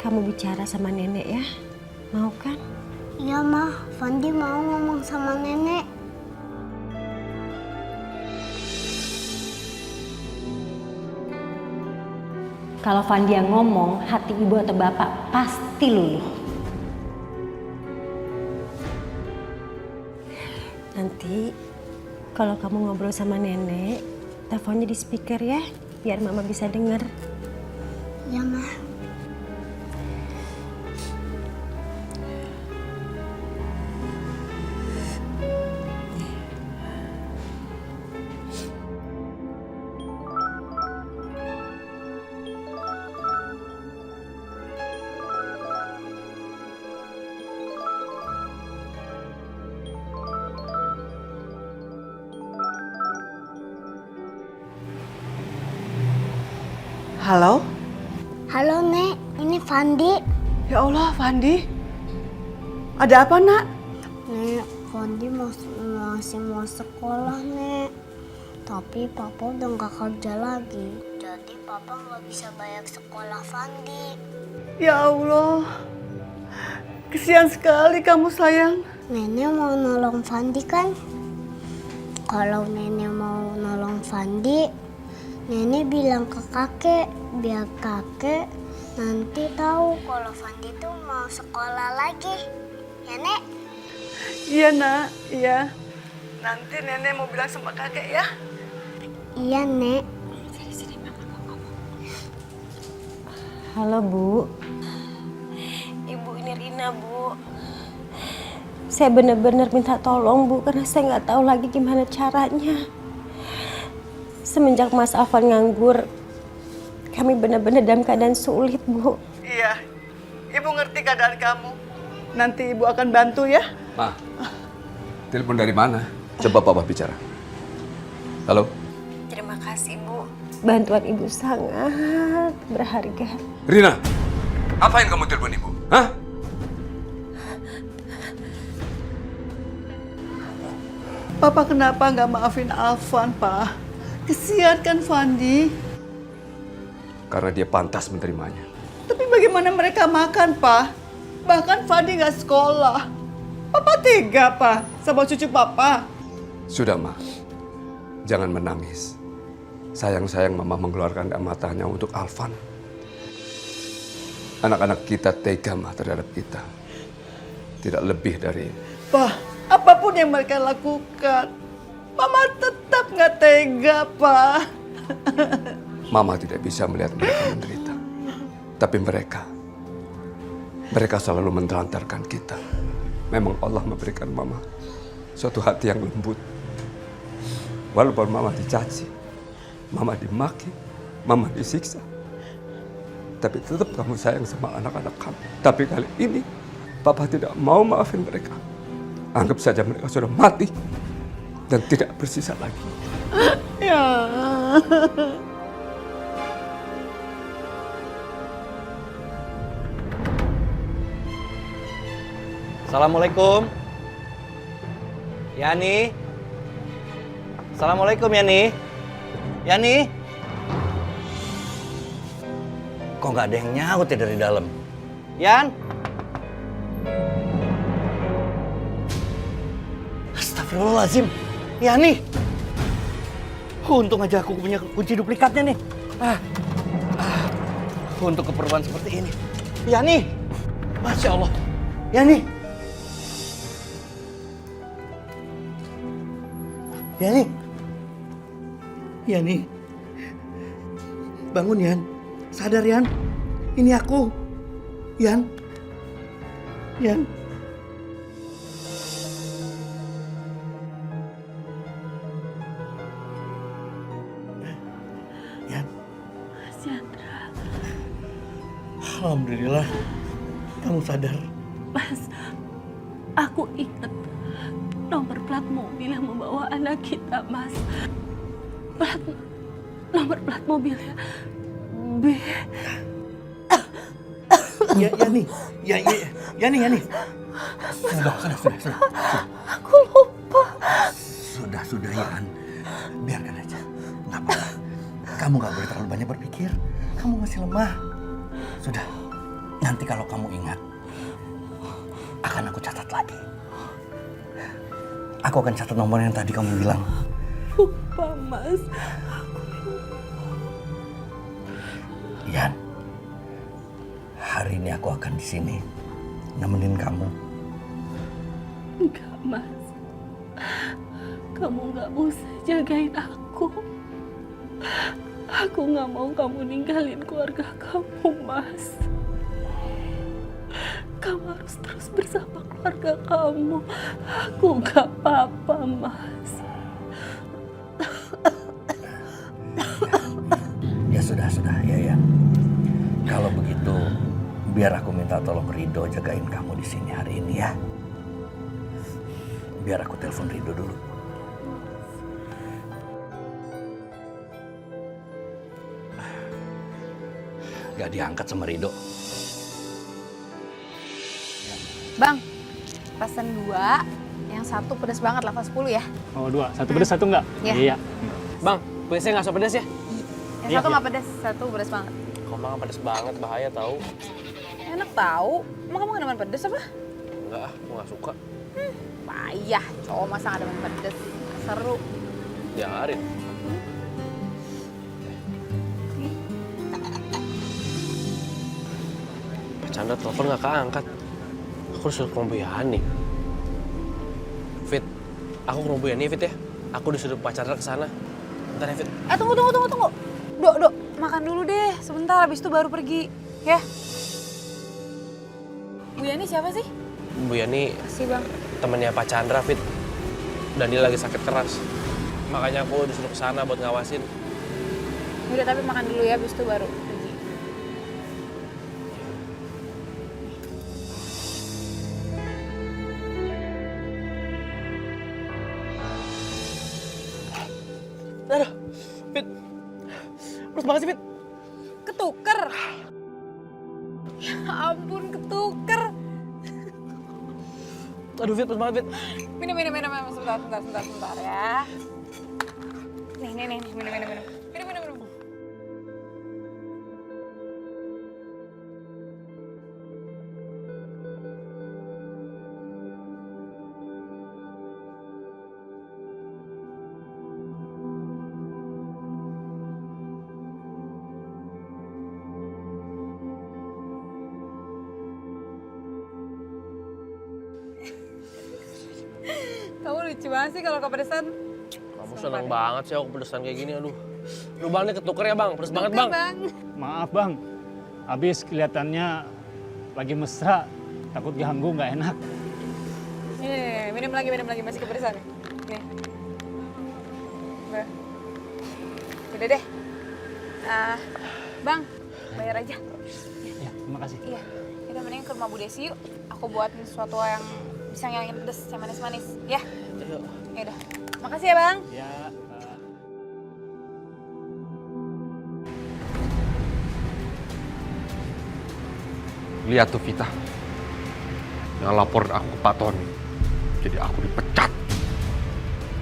Speaker 12: Kamu bicara sama nenek ya? Mau kan?
Speaker 14: Iya, Mah. Fandi mau ngomong sama nenek.
Speaker 13: Kalau Fandi yang ngomong, hati ibu atau bapak pasti luluh.
Speaker 12: Nanti kalau kamu ngobrol sama nenek, teleponnya di speaker ya, biar mama bisa dengar.
Speaker 14: Iya, Mah.
Speaker 3: Halo?
Speaker 14: Halo, Nek. Ini Fandi.
Speaker 3: Ya Allah, Fandi. Ada apa, Nak?
Speaker 14: Nek, Fandi masih mau sekolah, Nek. Tapi Papa udah nggak kerja lagi. Jadi Papa nggak bisa bayar sekolah Fandi.
Speaker 3: Ya Allah. Kesian sekali kamu, sayang.
Speaker 14: Nenek mau nolong Fandi kan? Kalau Nenek mau nolong Fandi, Nenek bilang ke kakek, biar kakek nanti tahu kalau Fandi tuh mau sekolah lagi. Ya, Nek?
Speaker 3: Iya, Nak. Iya. Nanti Nenek mau bilang sama kakek ya.
Speaker 14: Iya, Nek.
Speaker 12: Halo, Bu. Ibu, ini Rina, Bu. Saya benar-benar minta tolong, Bu, karena saya nggak tahu lagi gimana caranya. Semenjak Mas Afan nganggur, kami benar-benar dalam keadaan sulit, Bu.
Speaker 3: Iya. Ibu ngerti keadaan kamu. Nanti Ibu akan bantu ya.
Speaker 4: Ma, telepon dari mana? Coba Papa bicara. Halo?
Speaker 12: Terima kasih, Bu. Bantuan Ibu sangat berharga.
Speaker 4: Rina, apa yang kamu telepon Ibu? Hah?
Speaker 3: Papa kenapa nggak maafin Alvan, Pak? Kesian kan Fandi?
Speaker 4: Karena dia pantas menerimanya.
Speaker 3: Tapi bagaimana mereka makan, Pak? Bahkan Fandi nggak sekolah. Papa tega, Pak, sama cucu Papa.
Speaker 4: Sudah, Ma. Jangan menangis. Sayang-sayang Mama mengeluarkan air matanya untuk Alvan. Anak-anak kita tega, Ma, terhadap kita. Tidak lebih dari ini.
Speaker 3: Pak, apapun yang mereka lakukan, Mama tetap nggak tega, Pak.
Speaker 4: Mama tidak bisa melihat mereka menderita. Tapi mereka selalu menelantarkan kita. Memang Allah memberikan Mama suatu hati yang lembut. Walaupun Mama dicaci, Mama dimaki, Mama disiksa. Tapi tetap kamu sayang sama anak-anak kamu. Tapi kali ini, Papa tidak mau maafin mereka. Anggap saja mereka sudah mati dan tidak bersisa lagi.
Speaker 3: Ya.
Speaker 5: Assalamualaikum. Yani, Assalamualaikum Yani. Yani. Kok nggak ada yang nyaut ya dari dalam? Yan. Astagfirullahaladzim. Yani. Untung aja aku punya kunci duplikatnya nih. Untuk keperluan seperti ini. Yani. Masya Allah. Yani. Yani. Yani. Bangun Yan. Sadar Yan. Ini aku. Yan. Yan. Yan.
Speaker 8: Mas Chandra.
Speaker 5: Alhamdulillah. Kamu sadar.
Speaker 8: Mas, aku ingat nomor plat mobil yang membawa anak kita, Mas. Nomor plat mobilnya B.
Speaker 5: Yani. Yani. Sudah.
Speaker 8: Aku lupa.
Speaker 5: Sudah Yan. Biarkan aja. Nggak apa-apa. Kamu nggak boleh terlalu banyak berpikir. Kamu masih lemah. Sudah. Nanti kalau kamu ingat, akan aku catat lagi. Aku akan catat nomor yang tadi kamu bilang.
Speaker 8: Lupa, Mas.
Speaker 5: Yan, hari ini aku akan di sini nemenin kamu.
Speaker 8: Enggak, Mas. Kamu nggak usah jagain aku. Aku nggak mau kamu ninggalin keluarga kamu, Mas. Kamu harus terus bersama keluarga kamu. Aku nggak apa-apa, Mas.
Speaker 5: Ya sudah, ya. Kalau begitu, biar aku minta tolong Rido jagain kamu di sini hari ini ya. Biar aku telepon Rido dulu. Gak diangkat sama Rido.
Speaker 15: Bang, pesan 2, yang satu pedas banget level 10 ya.
Speaker 16: Oh 2, satu pedas, satu enggak?
Speaker 15: Iya.
Speaker 7: Bang, kuenya nggak usah pedas ya?
Speaker 15: Yang satu nggak pedas, satu pedas banget.
Speaker 7: Kalau makan pedas banget bahaya tahu.
Speaker 15: Enak tahu. Emang kamu nggak demen pedas apa?
Speaker 7: Enggak, aku nggak suka.
Speaker 15: Payah, cowok masa nggak demen pedas. Seru.
Speaker 7: Biarin. Pak Chandra telepon nggak keangkat. Aku harus ke rumah Bu Yani. Fit, aku ke rumah Bu Yani, Fit ya. Aku disuruh Pak Chandra ke sana. Bentar ya, Fit.
Speaker 15: Tunggu. Dok, makan dulu deh. Sebentar, habis itu baru pergi. Ya. Bu Yani siapa sih?
Speaker 7: Bu Yani
Speaker 15: Makasih, Bang.
Speaker 7: temannya Pak Chandra, Fit. Dan dia lagi sakit keras. Makanya aku disuruh ke sana buat ngawasin.
Speaker 15: Udah, tapi makan dulu ya, habis itu baru pergi.
Speaker 7: Aduh, Fit. Terus banget sih, Fit.
Speaker 15: Ketuker. Ya ampun, ketuker.
Speaker 7: Aduh, Fit, terus banget, Fit.
Speaker 15: Minum. Sebentar ya. Nih, minum. Kamu lucu banget sih kalau kepedesan.
Speaker 7: Kamu seneng banget sih aku pedesan kayak gini, aduh. Aduh bang, ini ketuker ya bang, pedes banget bang.
Speaker 16: Maaf bang, habis kelihatannya lagi mesra, takut ganggu nggak enak.
Speaker 15: Nih, minum lagi, masih kepedesan nih. Nih. Udah deh. Bang, bayar aja.
Speaker 16: Ya, terima kasih.
Speaker 15: Iya, kita mending ke rumah Bu Desi yuk. Aku buatin sesuatu yang bisa ngilangin pedes, yang manis-manis. Ya?
Speaker 7: Ayo.
Speaker 15: Yaudah. Makasih ya, Bang.
Speaker 16: Ya.
Speaker 11: Lihat tuh Vita. Yang laporin aku ke Pak Tony. Jadi aku dipecat.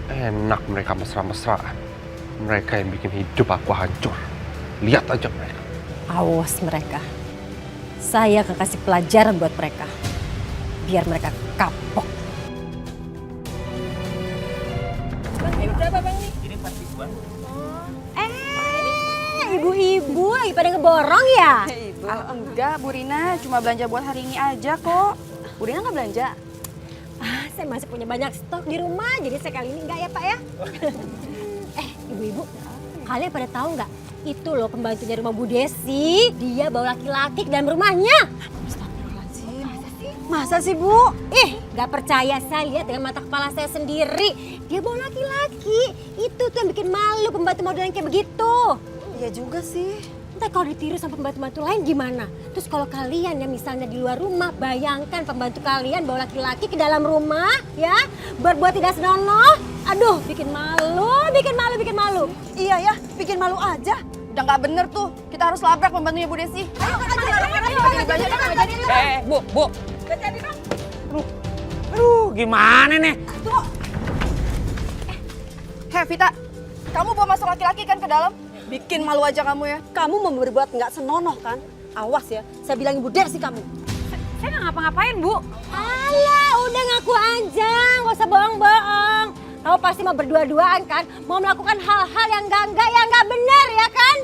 Speaker 11: Enak mereka mesra-mesraan. Mereka yang bikin hidup aku hancur. Lihat aja mereka.
Speaker 12: Awas mereka. Saya akan kasih pelajaran buat mereka. Biar mereka kapok.
Speaker 15: Bang, berapa bang nih?
Speaker 10: Ini 4 ribuan.
Speaker 12: Ibu-ibu lagi pada ngeborong ya?
Speaker 15: Enggak, Bu Rina. Cuma belanja buat hari ini aja kok. Bu Rina nggak belanja?
Speaker 12: Saya masih punya banyak stok di rumah, jadi saya kali ini enggak ya Pak ya? Ibu-ibu, kalian pada tahu nggak? Itu loh pembantunya rumah Bu Desi, dia bawa laki-laki ke dalam rumahnya. Masa sih Bu? Nggak percaya, saya lihat dengan mata kepala saya sendiri. Dia bawa laki-laki, itu tuh yang bikin malu pembantu model yang kayak begitu. Iya juga sih. Entah kalau ditiru sama pembantu-pembantu lain gimana? Terus kalau kalian ya misalnya di luar rumah, bayangkan pembantu kalian bawa laki-laki ke dalam rumah, ya, berbuat tidak senonoh. Aduh, bikin malu, bikin malu, bikin malu.
Speaker 15: Iya ya, bikin malu aja. Udah nggak bener tuh. Kita harus labrak pembantunya Bu Desi.
Speaker 10: Bu. Aduh, gimana nih?
Speaker 15: Hei Vita, kamu bawa masuk laki-laki kan ke dalam? Bikin malu aja kamu ya.
Speaker 3: Kamu mau berbuat nggak senonoh kan? Awas ya, saya bilang Ibu Desi kamu.
Speaker 15: Saya nggak ngapa-ngapain Bu.
Speaker 12: Alah, udah ngaku aja, nggak usah bohong-bohong. Kamu pasti mau berdua-duaan kan? Mau melakukan hal-hal yang nggak benar ya kan?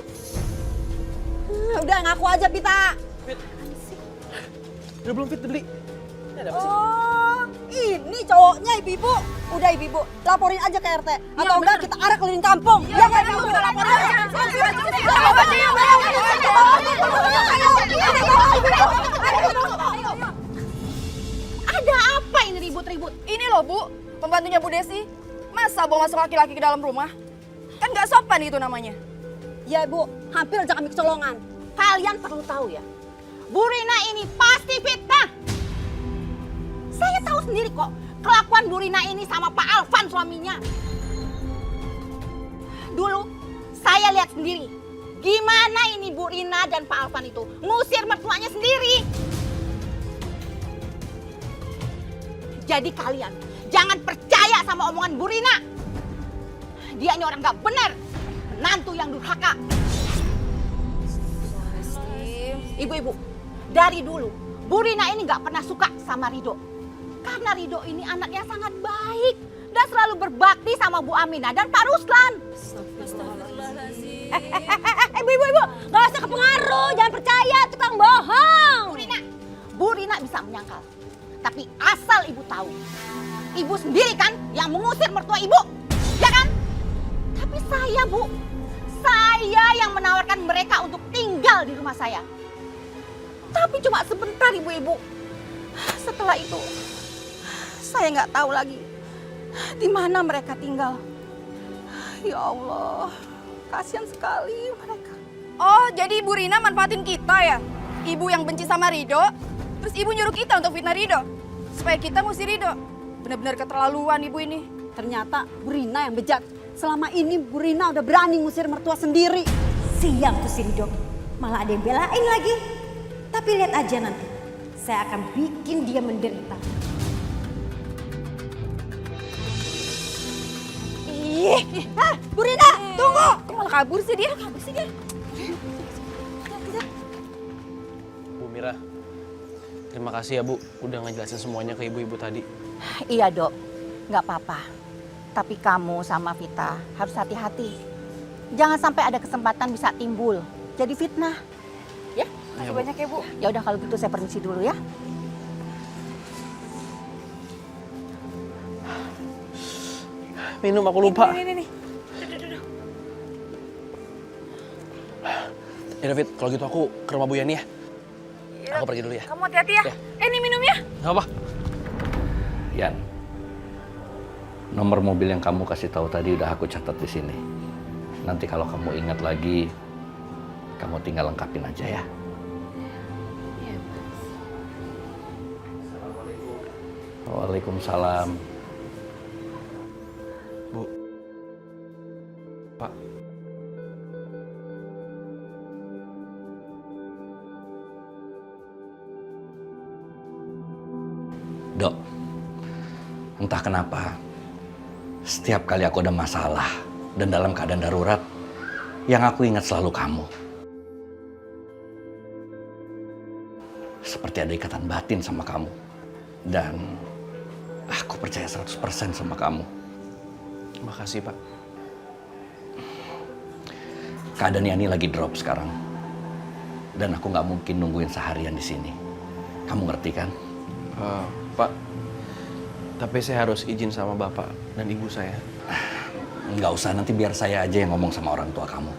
Speaker 3: Udah ngaku aja Pita.
Speaker 7: Udah belum Fit beli?
Speaker 3: Oh, ini cowoknya ibu-ibu. Udah ibu-ibu, laporin aja ke RT. Atau enggak kita arak keliling kampung. Ya nggak ibu, kita laporin aja.
Speaker 15: Ada apa ini ribut-ribut? Ini loh Bu, pembantunya Bu Desi. Masa bawa masuk laki-laki ke dalam rumah? Kan nggak sopan itu namanya.
Speaker 3: Ya ibu, hampir aja kami kecolongan. Kalian perlu tahu ya, Bu Rina ini pasti fitnah. Saya tahu sendiri kok kelakuan Bu Rina ini sama Pak Alvan suaminya. Dulu saya lihat sendiri gimana ini Bu Rina dan Pak Alvan itu ngusir mertuanya sendiri. Jadi kalian jangan percaya sama omongan Bu Rina. Dia ini orang gak benar, menantu yang durhaka. Ibu-ibu, dari dulu Bu Rina ini gak pernah suka sama Rido. Karena Rido ini anak yang sangat baik dan selalu berbakti sama Bu Aminah dan Pak Ruslan. Ibu-ibu, gak usah kepengaruh, jangan percaya tukang bohong. Bu Rina bisa menyangkal. Tapi asal ibu tahu, ibu sendiri kan yang mengusir mertua ibu, ya kan? Tapi saya Bu, saya yang menawarkan mereka untuk tinggal di rumah saya. Tapi cuma sebentar ibu-ibu. Setelah itu, saya nggak tahu lagi di mana mereka tinggal. Ya Allah, kasihan sekali mereka.
Speaker 15: Oh, jadi Ibu Rina manfaatin kita ya? Ibu yang benci sama Rido, terus ibu nyuruh kita untuk fitnah Rido. Supaya kita ngusir Rido. Benar-benar keterlaluan ibu ini.
Speaker 3: Ternyata Bu Rina yang bejat. Selama ini Bu Rina udah berani ngusir mertua sendiri.
Speaker 12: Siang tuh si Rido, malah ada yang belain lagi. Tapi lihat aja nanti, saya akan bikin dia menderita.
Speaker 3: Bu Rina, tunggu!
Speaker 15: Kok malah kabur sih dia?
Speaker 7: Bu Mira, terima kasih ya Bu, udah ngejelasin semuanya ke ibu-ibu tadi.
Speaker 3: Iya Dok, nggak apa-apa. Tapi kamu sama Vita harus hati-hati. Jangan sampai ada kesempatan bisa timbul jadi fitnah. Ya,
Speaker 15: Makasih banyak ya Bu.
Speaker 3: ya udah kalau gitu saya permisi dulu ya.
Speaker 7: Minum, aku lupa.
Speaker 15: Nih.
Speaker 7: Ya David, kalau gitu aku ke rumah Bu Yani ya. Aku pergi dulu ya.
Speaker 15: Kamu hati-hati ya. Ini minumnya.
Speaker 7: Gak apa.
Speaker 10: Yan, nomor mobil yang kamu kasih tahu tadi udah aku catat di sini. Nanti kalau kamu ingat lagi, kamu tinggal lengkapin aja ya.
Speaker 15: Iya, Mas.
Speaker 10: Waalaikumsalam.
Speaker 7: Bu. Pak.
Speaker 10: Dok, entah kenapa
Speaker 17: Setiap kali aku ada masalah dan dalam keadaan darurat, yang aku ingat selalu kamu. Seperti ada ikatan batin sama kamu. Dan aku percaya 100% sama kamu.
Speaker 7: Makasih, Pak.
Speaker 17: Keadaan Yani lagi drop sekarang. Dan aku nggak mungkin nungguin seharian di sini. Kamu ngerti kan?
Speaker 7: Pak, tapi saya harus izin sama Bapak dan Ibu saya.
Speaker 17: Nggak usah, nanti biar saya aja yang ngomong sama orang tua kamu.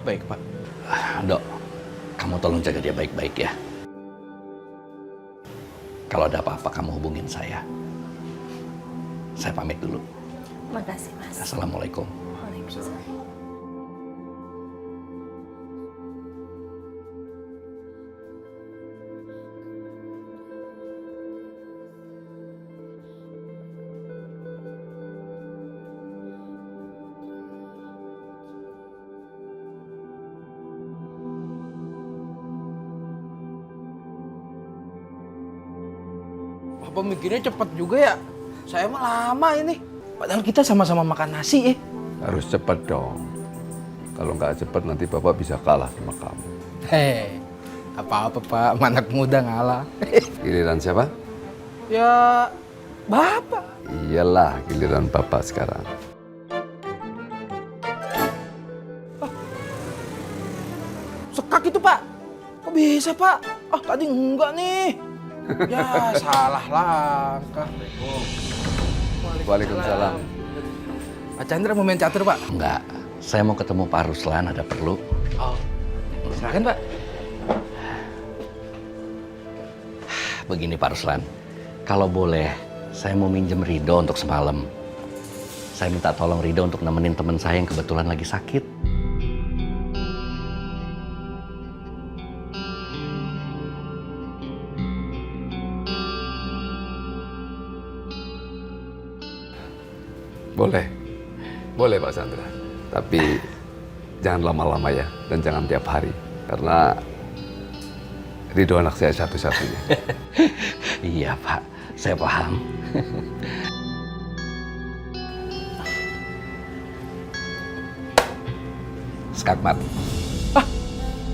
Speaker 7: Baik, Pak.
Speaker 17: Dok, kamu tolong jaga dia baik-baik ya. Kalau ada apa-apa kamu hubungin saya. Saya pamit dulu.
Speaker 12: Makasih, Mas.
Speaker 17: Assalamualaikum.
Speaker 12: Waalaikumsalam.
Speaker 9: Papa mikirnya cepet juga ya. Saya mah lama ini. Padahal kita sama-sama makan nasi ya.
Speaker 4: Harus cepat dong. Kalau nggak cepat nanti Bapak bisa kalah sama kamu.
Speaker 9: Hei, apa-apa Pak, anak muda ngalah.
Speaker 4: Giliran siapa?
Speaker 9: Ya, Bapak.
Speaker 4: Iyalah, giliran Bapak sekarang.
Speaker 9: Sekak itu Pak. Kok bisa Pak? Ah, tadi enggak nih. Ya, salah langkah.
Speaker 4: Waalaikumsalam.
Speaker 9: Pak Chandra mau main catur Pak?
Speaker 17: Enggak, saya mau ketemu Pak Ruslan, ada perlu.
Speaker 9: Oh, silakan Pak.
Speaker 17: Begini Pak Ruslan, kalau boleh saya mau minjem Rido untuk semalam. Saya minta tolong Rido untuk nemenin teman saya yang kebetulan lagi sakit.
Speaker 4: Boleh. Boleh Pak Chandra. Tapi jangan lama-lama ya. Dan jangan tiap hari. Karena Rido anak saya satu-satunya.
Speaker 17: Iya Pak, saya paham. Skakmat.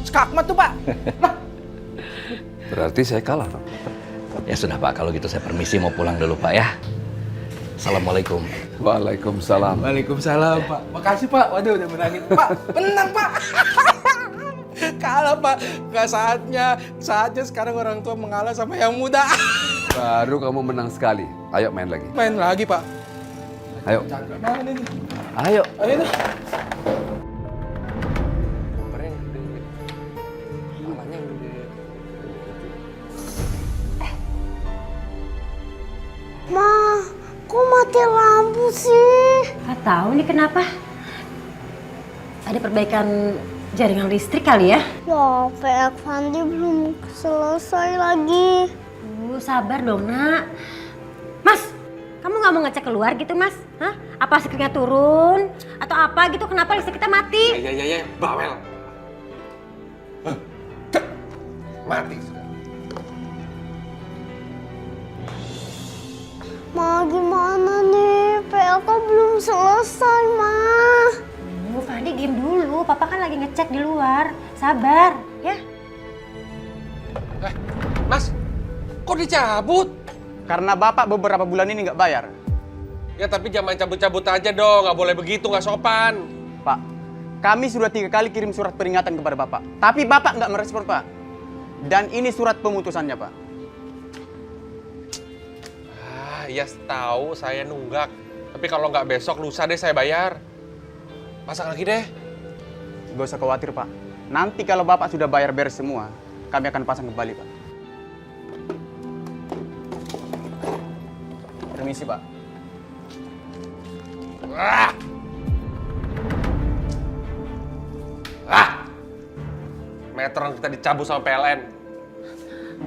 Speaker 9: Skakmat tuh Pak.
Speaker 4: Berarti saya kalah dong.
Speaker 17: Ya sudah Pak, kalau gitu saya permisi mau pulang dulu Pak ya. Assalamualaikum.
Speaker 4: Waalaikumsalam.
Speaker 9: Waalaikumsalam Pak. Makasih Pak. Waduh udah menangin. Pak, menang Pak. Kalah Pak. Gak saatnya sekarang orang tua mengalah sama yang muda.
Speaker 4: Baru kamu menang sekali. Ayo main lagi.
Speaker 9: Main lagi Pak.
Speaker 4: Ayo.
Speaker 9: Mana nih?
Speaker 4: Ayo.
Speaker 9: Ayo dah.
Speaker 14: Ma, kok mati lampu sih?
Speaker 12: Gak tahu nih kenapa. Ada perbaikan jaringan listrik kali ya?
Speaker 14: Ya, PX Fandi belum selesai lagi.
Speaker 12: Sabar dong nak. Mas, kamu nggak mau ngecek keluar gitu mas? Hah? Apa listriknya turun? Atau apa gitu? Kenapa listrik kita mati?
Speaker 11: Ya, bawel. Mati sudah.
Speaker 14: Ma, gimana nih? PLK belum selesai, Ma.
Speaker 12: Fandi diem dulu. Papa kan lagi ngecek di luar. Sabar, ya.
Speaker 11: Mas, kok dicabut?
Speaker 18: Karena Bapak beberapa bulan ini nggak bayar.
Speaker 11: Ya tapi jangan cabut-cabut aja dong, nggak boleh begitu, nggak sopan.
Speaker 18: Pak, kami sudah 3 kali kirim surat peringatan kepada Bapak. Tapi Bapak nggak merespon, Pak. Dan ini surat pemutusannya, Pak.
Speaker 11: Ya tahu saya nunggak. Tapi kalau nggak besok, lusa deh saya bayar. Pasang lagi deh.
Speaker 18: Gak usah khawatir, Pak. Nanti kalau Bapak sudah bayar beres semua, kami akan pasang kembali, Pak. Permisi, Pak.
Speaker 11: Meteran kita dicabut sama PLN.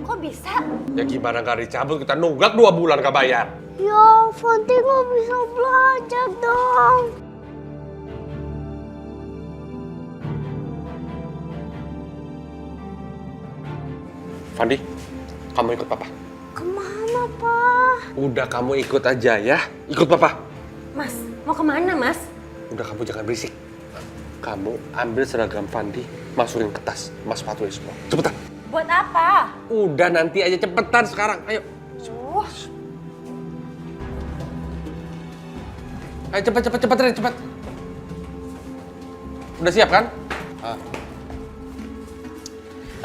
Speaker 12: Kok bisa?
Speaker 11: Ya gimana nggak dicabut, kita nunggak 2 bulan nggak bayar.
Speaker 14: Ya, Fanti nggak bisa belajar dong.
Speaker 11: Fandi, kamu ikut Papa.
Speaker 14: Kemana, Pak?
Speaker 11: Udah kamu ikut aja ya. Ikut Papa.
Speaker 12: Mas, mau kemana Mas?
Speaker 11: Udah, kamu jangan berisik. Kamu ambil seragam Fandi, masukin ke tas, mas sepatunya semua. Cepetan.
Speaker 12: Buat apa?
Speaker 11: Udah, nanti aja, cepetan sekarang. Ayo. Ayo cepet, Rin, cepet. Udah siap kan?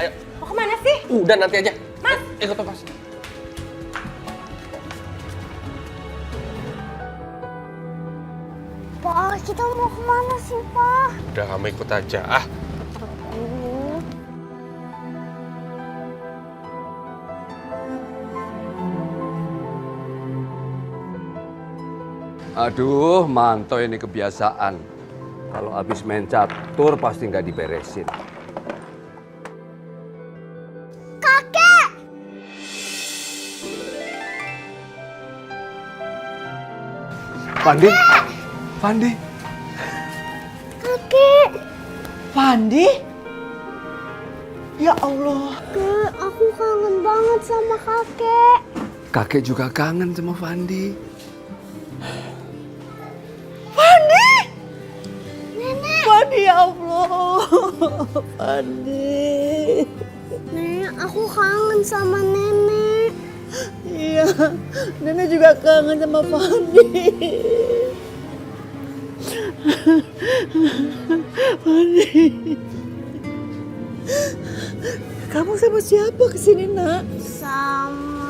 Speaker 11: Ayo.
Speaker 12: Mau kemana sih?
Speaker 11: Udah, nanti aja.
Speaker 12: Mas.
Speaker 11: Ikut Mas.
Speaker 14: Pa, kita mau kemana sih, Pa?
Speaker 11: Udah, kamu ikut aja. Ah.
Speaker 4: Aduh, Manto ini kebiasaan. Kalau habis main catur pasti nggak diberesin.
Speaker 14: Kakek!
Speaker 4: Fandi? Fandi?
Speaker 14: Kakek!
Speaker 1: Fandi? Ya Allah.
Speaker 14: Kak, aku kangen banget sama kakek.
Speaker 4: Kakek juga kangen sama Fandi.
Speaker 1: Fandi!
Speaker 14: Nenek!
Speaker 1: Fandi, ya Allah. Fandi.
Speaker 14: Nenek, aku kangen sama nenek.
Speaker 1: Iya, nenek juga kangen sama Fandi. Fandi. Kamu sama siapa kesini, Nak?
Speaker 14: Sama...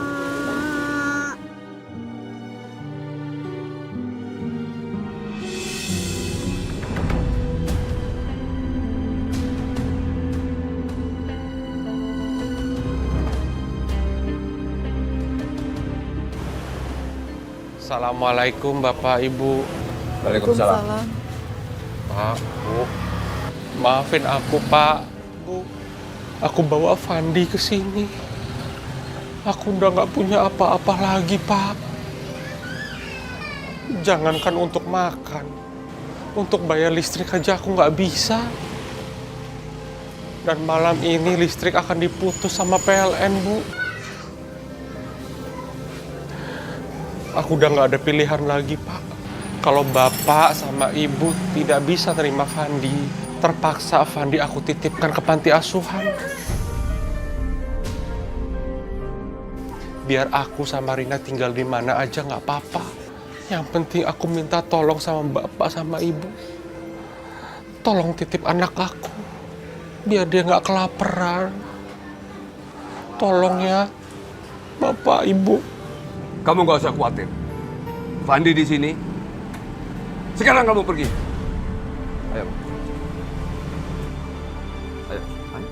Speaker 11: Assalamualaikum Bapak Ibu.
Speaker 4: Waalaikumsalam.
Speaker 11: Pak, Bu. Maafin aku, Pak. Bu. Aku bawa Fandi ke sini. Aku udah nggak punya apa-apa lagi, Pak. Jangankan untuk makan. Untuk bayar listrik aja aku nggak bisa. Dan malam ini listrik akan diputus sama PLN, Bu. Aku udah nggak ada pilihan lagi, Pak. Kalau Bapak sama Ibu tidak bisa terima Fandi, terpaksa Fandi aku titipkan ke panti asuhan. Biar aku sama Rina tinggal di mana aja nggak apa-apa. Yang penting aku minta tolong sama Bapak sama Ibu. Tolong titip anak aku, biar dia nggak kelaparan. Tolong ya, Bapak Ibu.
Speaker 4: Kamu nggak usah khawatir. Fandi di sini. Sekarang kamu pergi. Ayo. Ayo. Ayo.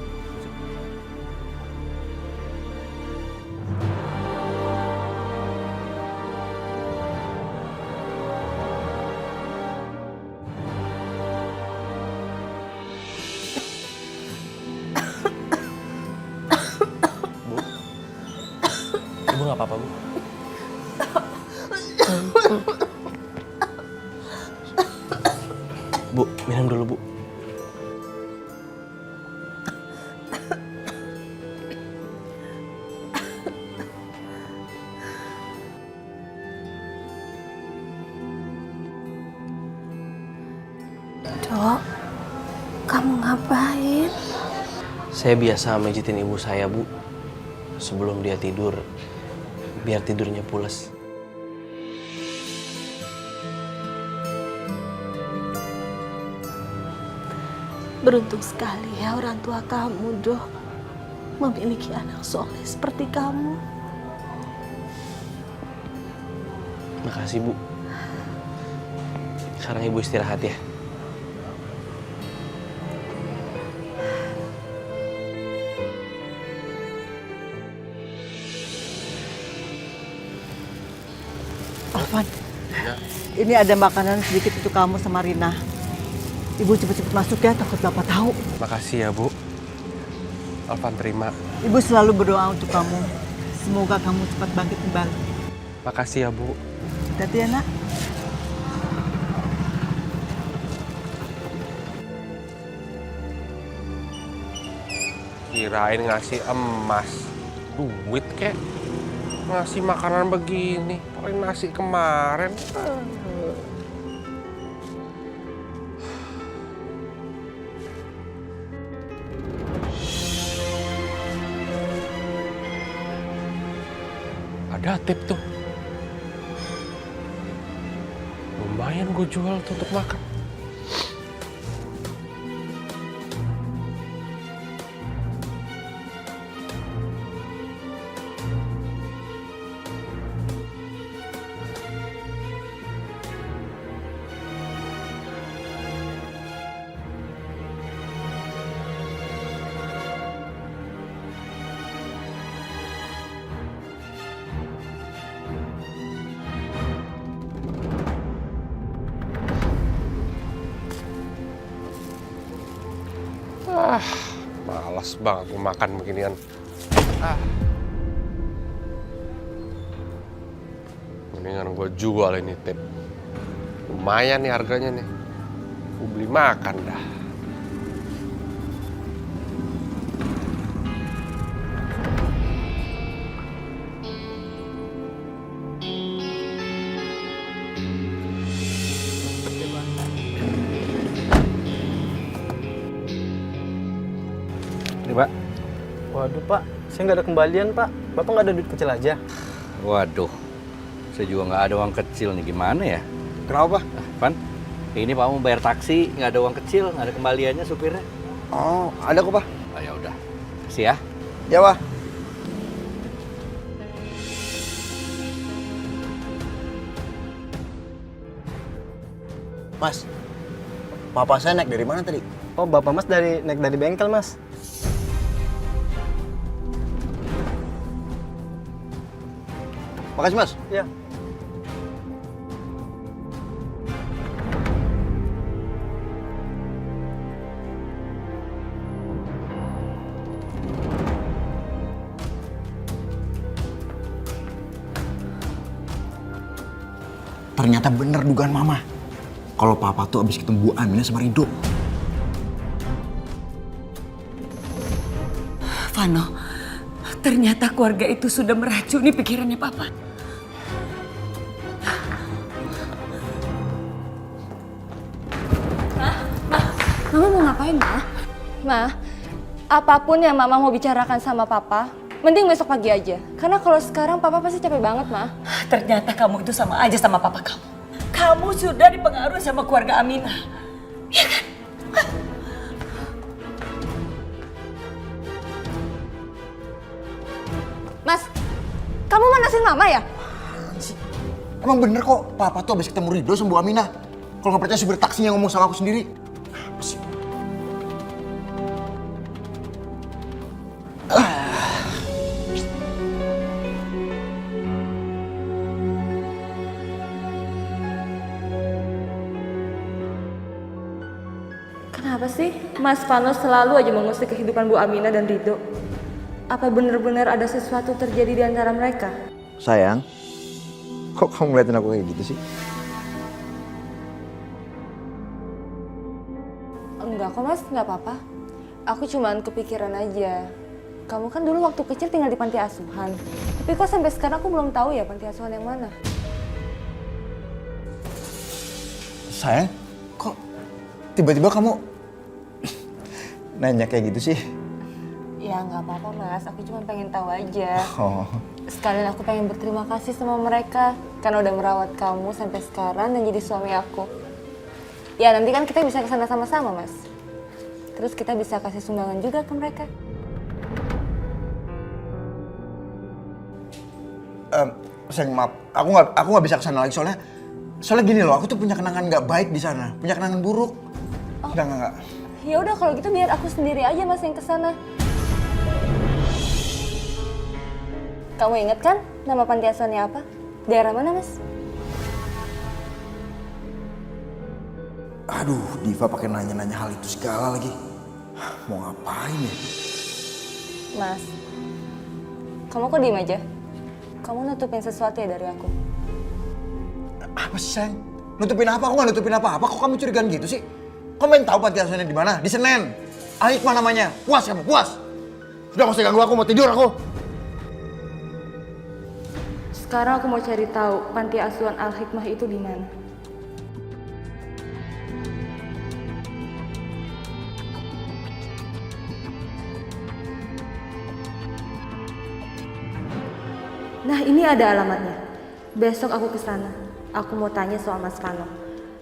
Speaker 7: Ibu nggak apa-apa, Bu. Bu, minum dulu, Bu.
Speaker 8: Dok, kamu ngapain?
Speaker 7: Saya biasa mijitin ibu saya, Bu. Sebelum dia tidur, biar tidurnya pules.
Speaker 8: Beruntung sekali ya orang tua kamu, Dok. Memiliki anak soleh seperti kamu.
Speaker 7: Makasih, Bu. Sekarang Ibu istirahat ya.
Speaker 1: Alvan, ini ada makanan sedikit untuk kamu sama Rina. Ibu cepet-cepet masuk ya, takut Bapak tahu.
Speaker 11: Makasih ya, Bu. Alvan terima.
Speaker 1: Ibu selalu berdoa untuk kamu. Semoga kamu cepat bangkit kembali.
Speaker 11: Makasih ya, Bu.
Speaker 1: Hati-hati ya, Nak.
Speaker 11: Kirain ngasih emas, duit kek. Ngasih makanan begini, paling nasi kemarin. ada tip tuh. Lumayan gue jual tuh untuk makan. Malas banget gue makan beginian. Mendingan gue jual ini tip. Lumayan nih harganya nih. Gue beli makan dah.
Speaker 5: Ini, Pak. Waduh, Pak. Saya nggak ada kembalian, Pak. Bapak nggak ada duit kecil aja?
Speaker 17: Waduh, saya juga nggak ada uang kecil nih. Gimana ya?
Speaker 2: Kenapa, Pak?
Speaker 17: Van, ini Pak mau bayar taksi, nggak ada uang kecil, nggak ada kembaliannya supirnya.
Speaker 2: Oh, ada kok, Pak.
Speaker 17: Oh, ya udah. Kasih ya.
Speaker 2: Ya, Pak. Mas, papa saya naik dari mana tadi?
Speaker 5: Oh, Bapak Mas naik dari bengkel, Mas.
Speaker 2: Makasih, Mas.
Speaker 5: Ya.
Speaker 2: Ternyata bener dugaan Mama. Kalau Papa tuh abis ketemu Bu Aminah sama Rido.
Speaker 8: Vano, ternyata keluarga itu sudah meracuni pikirannya Papa.
Speaker 13: Mama mau ngapain, Ma? Ma, apapun yang Mama mau bicarakan sama Papa, mending besok pagi aja. Karena kalau sekarang Papa pasti capek banget, Ma.
Speaker 8: Ternyata kamu itu sama aja sama Papa kamu. Kamu sudah dipengaruhi sama keluarga Aminah. Ya kan?
Speaker 13: Mas, kamu manasin Mama ya?
Speaker 2: Emang bener kok, Papa tuh abis ketemu Rido sama Bu Aminah. Kalau nggak percaya supir taksinya ngomong sama aku sendiri. Apa sih?
Speaker 13: Kenapa sih Mas Vano selalu aja mengusik kehidupan Bu Aminah dan Rido? Apa benar-benar ada sesuatu terjadi di antara mereka?
Speaker 2: Sayang, kok kamu ngeliatin aku kayak gitu sih?
Speaker 13: Enggak kok Mas, nggak apa-apa. Aku cuman kepikiran aja. Kamu kan dulu waktu kecil tinggal di panti asuhan. Tapi kok sampai sekarang aku belum tahu ya panti asuhan yang mana?
Speaker 2: Sayang, kok tiba-tiba kamu nanya kayak gitu sih?
Speaker 13: Ya nggak apa-apa Mas, aku cuma pengen tahu aja.
Speaker 2: Oh.
Speaker 13: Sekalian aku pengen berterima kasih sama mereka karena udah merawat kamu sampai sekarang dan jadi suami aku. Ya nanti kan kita bisa kesana sama-sama Mas. Terus kita bisa kasih sumbangan juga ke mereka.
Speaker 2: Sayang maaf, aku nggak bisa kesana lagi soalnya gini loh, aku tuh punya kenangan nggak baik di sana, punya kenangan buruk.
Speaker 13: Oh.
Speaker 2: Enggak.
Speaker 13: Ya udah kalau gitu biar aku sendiri aja Mas yang kesana. Kamu inget kan nama panti asuhannya apa? Daerah mana Mas?
Speaker 2: Aduh, Diva pakai nanya-nanya hal itu segala lagi. Mau ngapain ya?
Speaker 13: Mas, kamu kok diem aja? Kamu nutupin sesuatu ya dari aku?
Speaker 2: Apa sih, sayang? Nutupin apa? Aku nggak nutupin apa-apa. Kok kamu curigaan gitu sih? Kamu pengen tahu panti asuhannya di mana? Di Senen. Al-Hikmah namanya. Puas kamu, puas. Sudah nggak usah ganggu aku, mau tidur aku.
Speaker 13: Sekarang aku mau cari tahu panti asuhan Al-Hikmah itu di mana. Nah ini ada alamatnya. Besok aku ke sana. Aku mau tanya soal Mas Vano.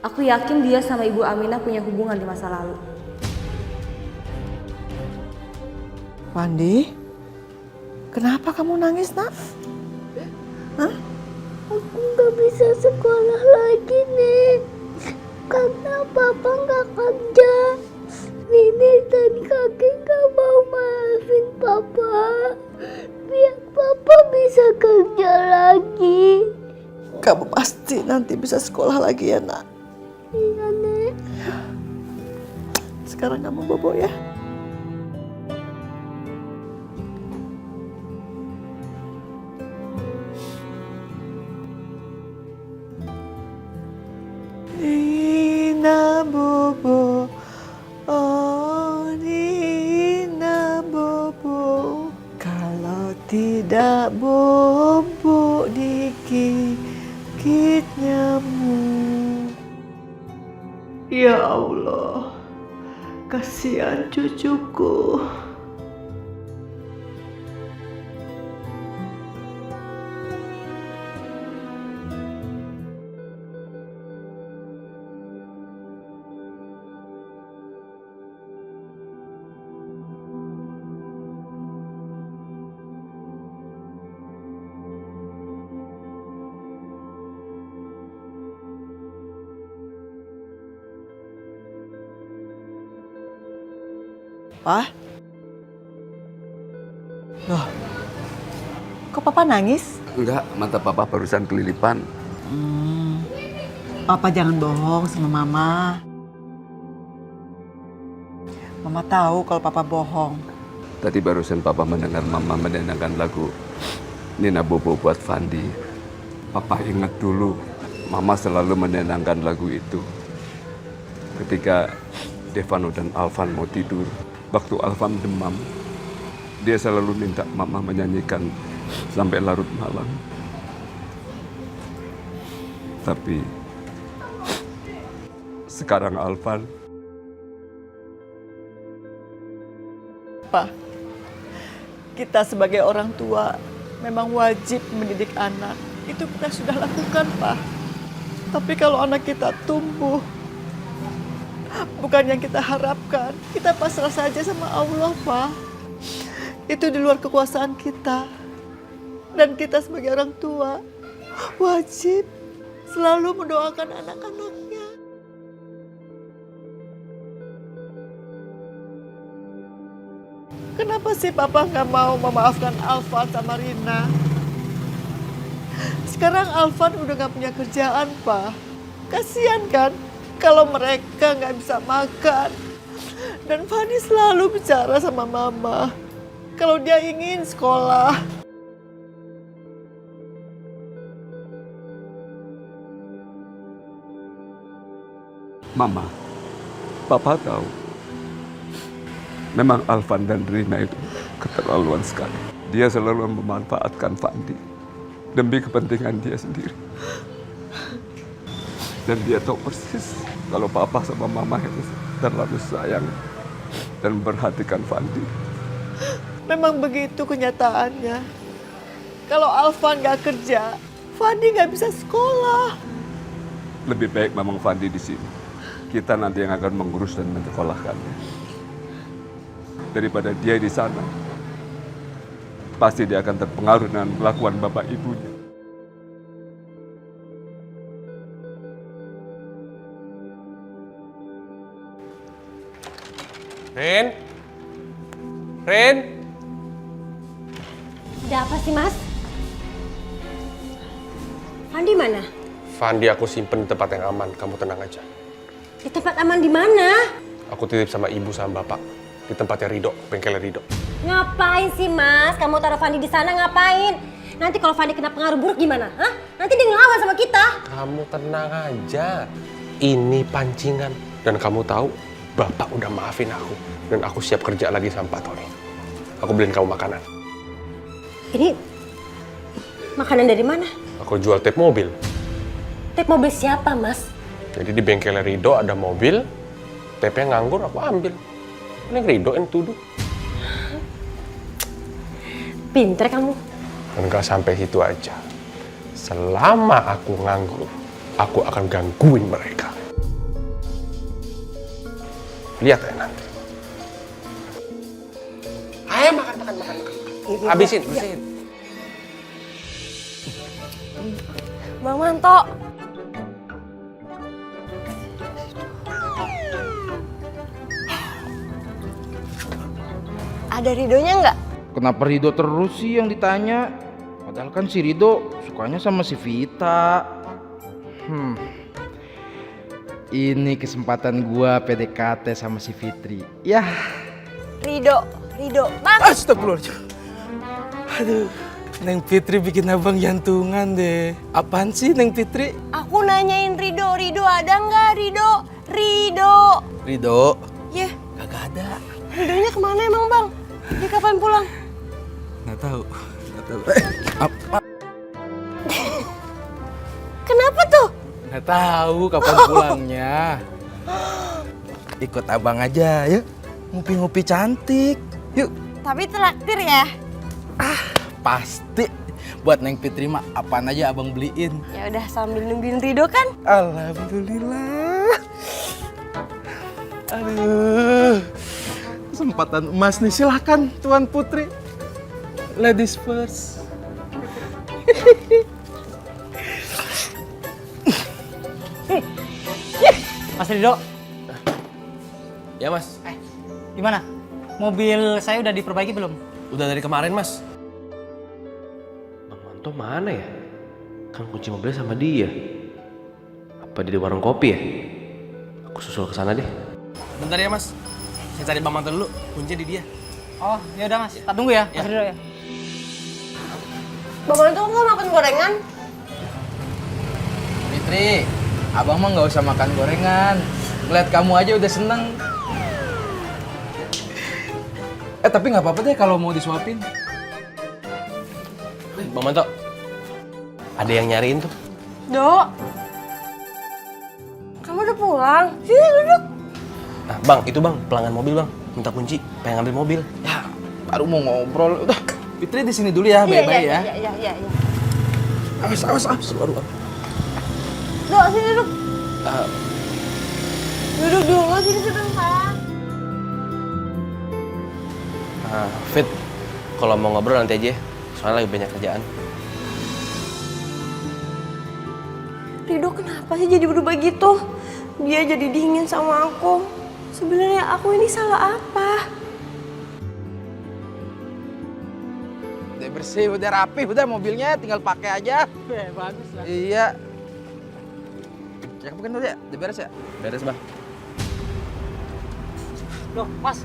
Speaker 13: Aku yakin dia sama Ibu Aminah punya hubungan di masa lalu.
Speaker 1: Fandi, kenapa kamu nangis, Nak? Hah?
Speaker 14: Aku nggak bisa sekolah lagi, Nek. Karena Papa nggak kerja. Nenek dan kakek nggak mau maafin Papa. Biar Papa bisa kerja lagi.
Speaker 1: Kamu pasti nanti bisa sekolah lagi ya, Nak.
Speaker 14: Iya, Nek.
Speaker 1: Sekarang kamu bobo ya. Nina bobo, oh Nina bobo. Kalau tidak bobo digigit nyamuk. Ya Allah, kasihan cucuku. Pak? Loh, kok Papa nangis?
Speaker 4: Enggak, mata Papa barusan kelilipan.
Speaker 1: Papa jangan bohong sama Mama. Mama tahu kalau Papa bohong.
Speaker 4: Tadi barusan Papa mendengar Mama menenangkan lagu Nina Bobo buat Fandi. Papa ingat dulu, Mama selalu menenangkan lagu itu. Ketika Devano dan Alvan mau tidur, waktu Alvan demam, dia selalu minta Mama menyanyikan sampai larut malam. Tapi sekarang Alvan,
Speaker 1: Pak, kita sebagai orang tua memang wajib mendidik anak. Itu kita sudah lakukan, Pak. Tapi kalau anak kita tumbuh bukan yang kita harapkan, kita pasrah saja sama Allah, Pak. Itu di luar kekuasaan kita. Dan kita sebagai orang tua wajib selalu mendoakan anak-anaknya. Kenapa sih Papa nggak mau memaafkan Alvan sama Rina? Sekarang Alvan udah nggak punya kerjaan, Pak. Kasian kan kalau mereka nggak bisa makan. Dan Fani selalu bicara sama Mama kalau dia ingin sekolah.
Speaker 4: Mama, Papa tahu. Memang Alvan dan Rina itu keterlaluan sekali. Dia selalu memanfaatkan Fandi demi kepentingan dia sendiri. Dan dia tahu persis kalau Papa sama Mama itu terlalu sayang dan memperhatikan Fandi.
Speaker 1: Memang begitu kenyataannya. Kalau Alvan nggak kerja, Fandi nggak bisa sekolah.
Speaker 4: Lebih baik memang Fandi di sini. Kita nanti yang akan mengurus dan menyekolahkannya. Daripada dia di sana, pasti dia akan terpengaruh dengan kelakuan bapak ibunya.
Speaker 11: Rin? Rin?
Speaker 12: Ada apa sih, Mas? Fandi mana?
Speaker 11: Fandi aku simpen di tempat yang aman, kamu tenang aja.
Speaker 12: Di tempat aman di mana?
Speaker 11: Aku titip sama ibu sama bapak di tempatnya Rido, bengkelnya Rido.
Speaker 12: Ngapain sih, Mas? Kamu taruh Fandi di sana ngapain? Nanti kalau Fandi kena pengaruh buruk gimana? Hah? Nanti dia ngelawan sama kita.
Speaker 11: Kamu tenang aja. Ini pancingan. Dan kamu tahu, bapak udah maafin aku. Dan aku siap kerja lagi sama Pak Tony. Aku beliin kamu makanan.
Speaker 12: Ini makanan dari mana?
Speaker 11: Aku jual tip mobil.
Speaker 12: Tip mobil siapa, Mas?
Speaker 11: Jadi di bengkelnya Rido ada mobil, tapnya nganggur, aku ambil. Ini Rido yang tuduh.
Speaker 12: Pinter kamu.
Speaker 11: Dan gak sampai situ aja. Selama aku nganggur, aku akan gangguin mereka. Lihat ya nanti. Ayo makan. Habisin, bersihin.
Speaker 12: Bang Manto. Ada Ridonya nggak?
Speaker 9: Kenapa Rido terus sih yang ditanya? Padahal kan si Rido sukanya sama si Vita. Ini kesempatan gua PDKT sama si Fitri. Yah.
Speaker 12: Rido. Bang.
Speaker 9: Astagfirullahaladzim. Aduh, Neng Fitri bikin abang jantungan deh. Apaan sih Neng Fitri?
Speaker 12: Aku nanyain Rido ada nggak Rido?
Speaker 9: Rido?
Speaker 12: Iya.
Speaker 9: Kagak ada.
Speaker 12: Ridonya kemana emang bang? Dia kapan pulang?
Speaker 9: Nggak tahu. Apa?
Speaker 12: Kenapa tuh?
Speaker 9: Nggak tahu kapan pulangnya. Ikut abang aja, yuk. Ngupi-ngupi cantik. Yuk.
Speaker 12: Tapi traktir ya?
Speaker 9: Pasti. Buat Neng Fitri mah apaan aja abang beliin.
Speaker 12: Ya udah sambil nungguin Rido kan?
Speaker 9: Alhamdulillah. Aduh. Kesempatan emas nih, silahkan Tuan Putri. Ladies first.
Speaker 19: Mas Rido.
Speaker 7: Ya mas.
Speaker 19: Gimana? Mobil saya udah diperbaiki belum?
Speaker 7: Udah dari kemarin mas. Bang Manto mana ya? Kan kunci mobilnya sama dia. Apa dia di warung kopi ya? Aku susul ke sana deh. Bentar ya mas. Saya cari Bang Manto dulu. Kuncinya di dia.
Speaker 19: Oh, ya udah Mas. Tak tunggu ya, Mas Rido ya.
Speaker 12: Bang Manto nggak makan gorengan?
Speaker 9: Fitri, abang mah nggak usah makan gorengan. Ngeliat kamu aja udah seneng. Tapi nggak apa-apa deh kalau mau disuapin.
Speaker 7: Bang Manto, ada yang nyariin tuh.
Speaker 12: Dok, kamu udah pulang? Sini duduk.
Speaker 7: Nah, Bang, itu Bang, pelanggan mobil Bang. Minta kunci, pengen ngambil mobil.
Speaker 9: Ya, baru mau ngobrol. Udah, Fitri di sini dulu ya, baik-baik ya.
Speaker 12: Iya.
Speaker 9: Awas, baru.
Speaker 12: Dok, sini duduk. Duduk dulu, sini sebentar.
Speaker 7: Fit, kalau mau ngobrol nanti aja, soalnya lagi banyak kerjaan.
Speaker 12: Rido kenapa sih jadi berubah gitu? Dia jadi dingin sama aku. Sebenarnya aku ini salah apa?
Speaker 9: Udah bersih, udah rapi, udah mobilnya tinggal pakai aja.
Speaker 19: Bagus lah.
Speaker 9: Iya. Cek bukan dulu ya? Udah beres ya?
Speaker 7: Beres Bang.
Speaker 19: Loh, Mas.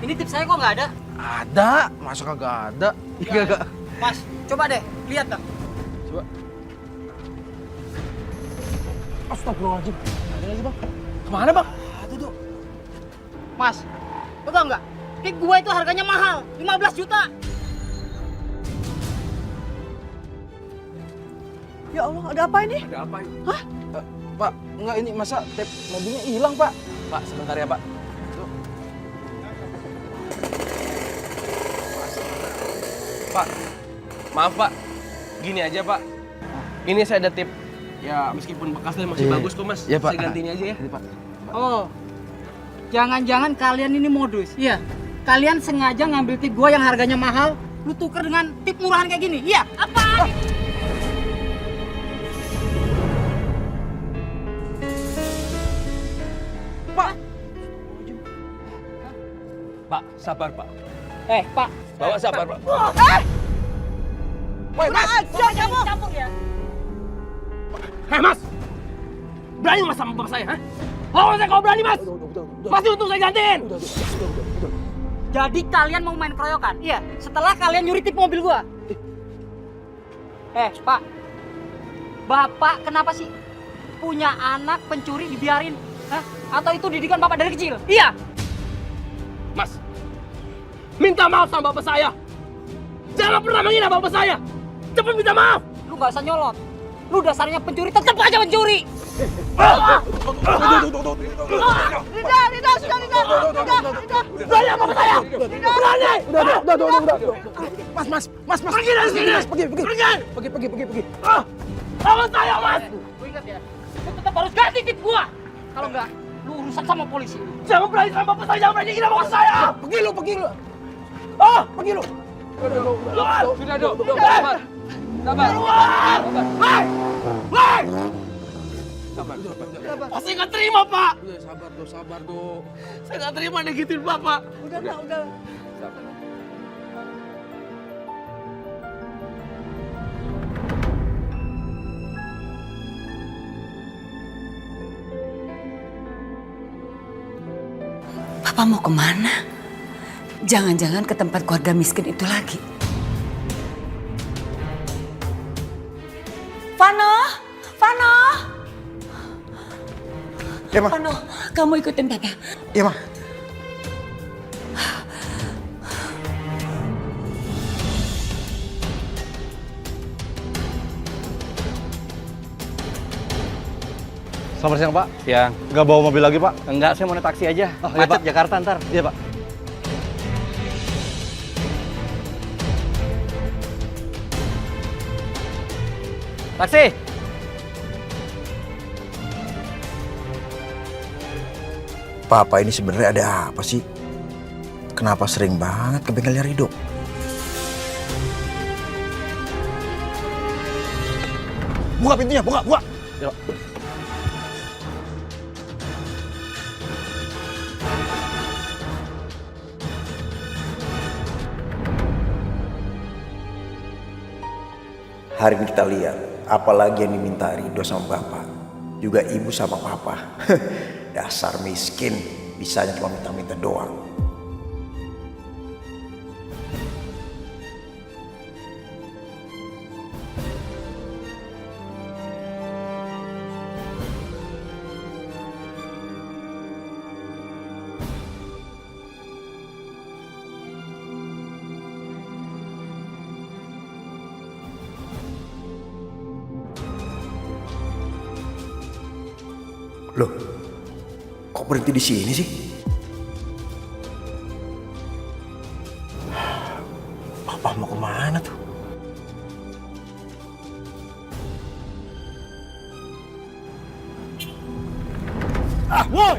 Speaker 19: Ini tips saya kok nggak ada?
Speaker 9: Ada, masa kagak ada? Iya.
Speaker 19: Mas, coba deh, lihat dong.
Speaker 9: Coba. Astagfirullahaladzim. Ada lagi Bang. Kemana Bang? Ada Dok.
Speaker 19: Mas, lo tau nggak? Tip gua itu harganya mahal, 15 juta.
Speaker 1: Ya Allah, ada apa ini?
Speaker 9: Ada apa ini?
Speaker 1: Hah?
Speaker 9: Pak, enggak ini masa tap mobilnya hilang Pak?
Speaker 7: Pak, sebentar ya Pak. Pak, maaf Pak. Gini aja Pak. Ini saya ada tip. Ya meskipun bekasnya masih bagus kok Mas.
Speaker 9: Iya Pak.
Speaker 7: Saya gantiin aja ya.
Speaker 9: Pak.
Speaker 19: Oh, jangan-jangan kalian ini modus. Iya, kalian sengaja ngambil tip gua yang harganya mahal, lu tuker dengan tip murahan kayak gini. Iya, apa?
Speaker 9: Pak.
Speaker 7: Pak, sabar Pak.
Speaker 19: Pak.
Speaker 7: Bawa sabar Pak.
Speaker 9: Woi Mas.
Speaker 19: Aja kamu. Campur ya.
Speaker 7: Hei Mas. Berani Mas sama bapak saya, ha? Lawan saya kalau berani Mas. Pasti untung saya gantiin.
Speaker 19: Jadi kalian mau main keroyokan? Iya, setelah kalian nyuri tip mobil gua. Pak. Bapak kenapa sih punya anak pencuri dibiarin? Hah? Atau itu didikan Bapak dari kecil? Iya.
Speaker 7: Mas. Minta maaf sama bapak saya. Jangan pernah menghina bapak saya. Cepat minta maaf.
Speaker 19: Lu gak usah nyolot. Lu dasarnya pencuri, tetap aja pencuri.
Speaker 1: Rida, sudah Rida.
Speaker 2: Berani apa sama saya? Berani! Udah. Mas, pergi dari sini! Pergi! Sama saya, Mas!
Speaker 19: Lu ingat ya, lu tetap harus ganti tip gua. Kalau enggak, lu urusan sama polisi.
Speaker 2: Jangan berani sama bapak saya, jangan berani gila bapak saya! Pergi lu! Ah, pergi lu! Keluar!
Speaker 4: Sudah, Dok. Sabar.
Speaker 2: Keluar! Hei!
Speaker 4: Sabar.
Speaker 2: Pasti nggak terima, Pak!
Speaker 9: Udah sabar, Dok.
Speaker 2: Saya nggak terima digituin Bapak. Udah.
Speaker 4: Sabar.
Speaker 8: Papa mau kemana? Jangan-jangan ke tempat keluarga miskin itu lagi. Vano!
Speaker 2: Ya, Ma.
Speaker 8: Vano, kamu ikutin Papa.
Speaker 2: Iya, Ma.
Speaker 6: Selamat siang, Pak.
Speaker 18: Siang.
Speaker 6: Nggak bawa mobil lagi, Pak?
Speaker 18: Enggak, saya mau naik taksi aja.
Speaker 6: Oh, iya,
Speaker 18: Macet
Speaker 6: Pak.
Speaker 18: Jakarta ntar.
Speaker 6: Iya, Pak.
Speaker 18: Taksi!
Speaker 2: Papa ini sebenarnya ada apa sih? Kenapa sering banget ke bengkelnya Rido? Buka pintunya, buka!
Speaker 6: Ya, Pak.
Speaker 2: Hari ini kita lihat, apalagi yang diminta Rido sama Bapak. Juga Ibu sama Papa. Dasar miskin, bisanya cuma minta-minta doang. Loh, kok berhenti di sini sih? Papa mau kemana tuh?
Speaker 5: Woi!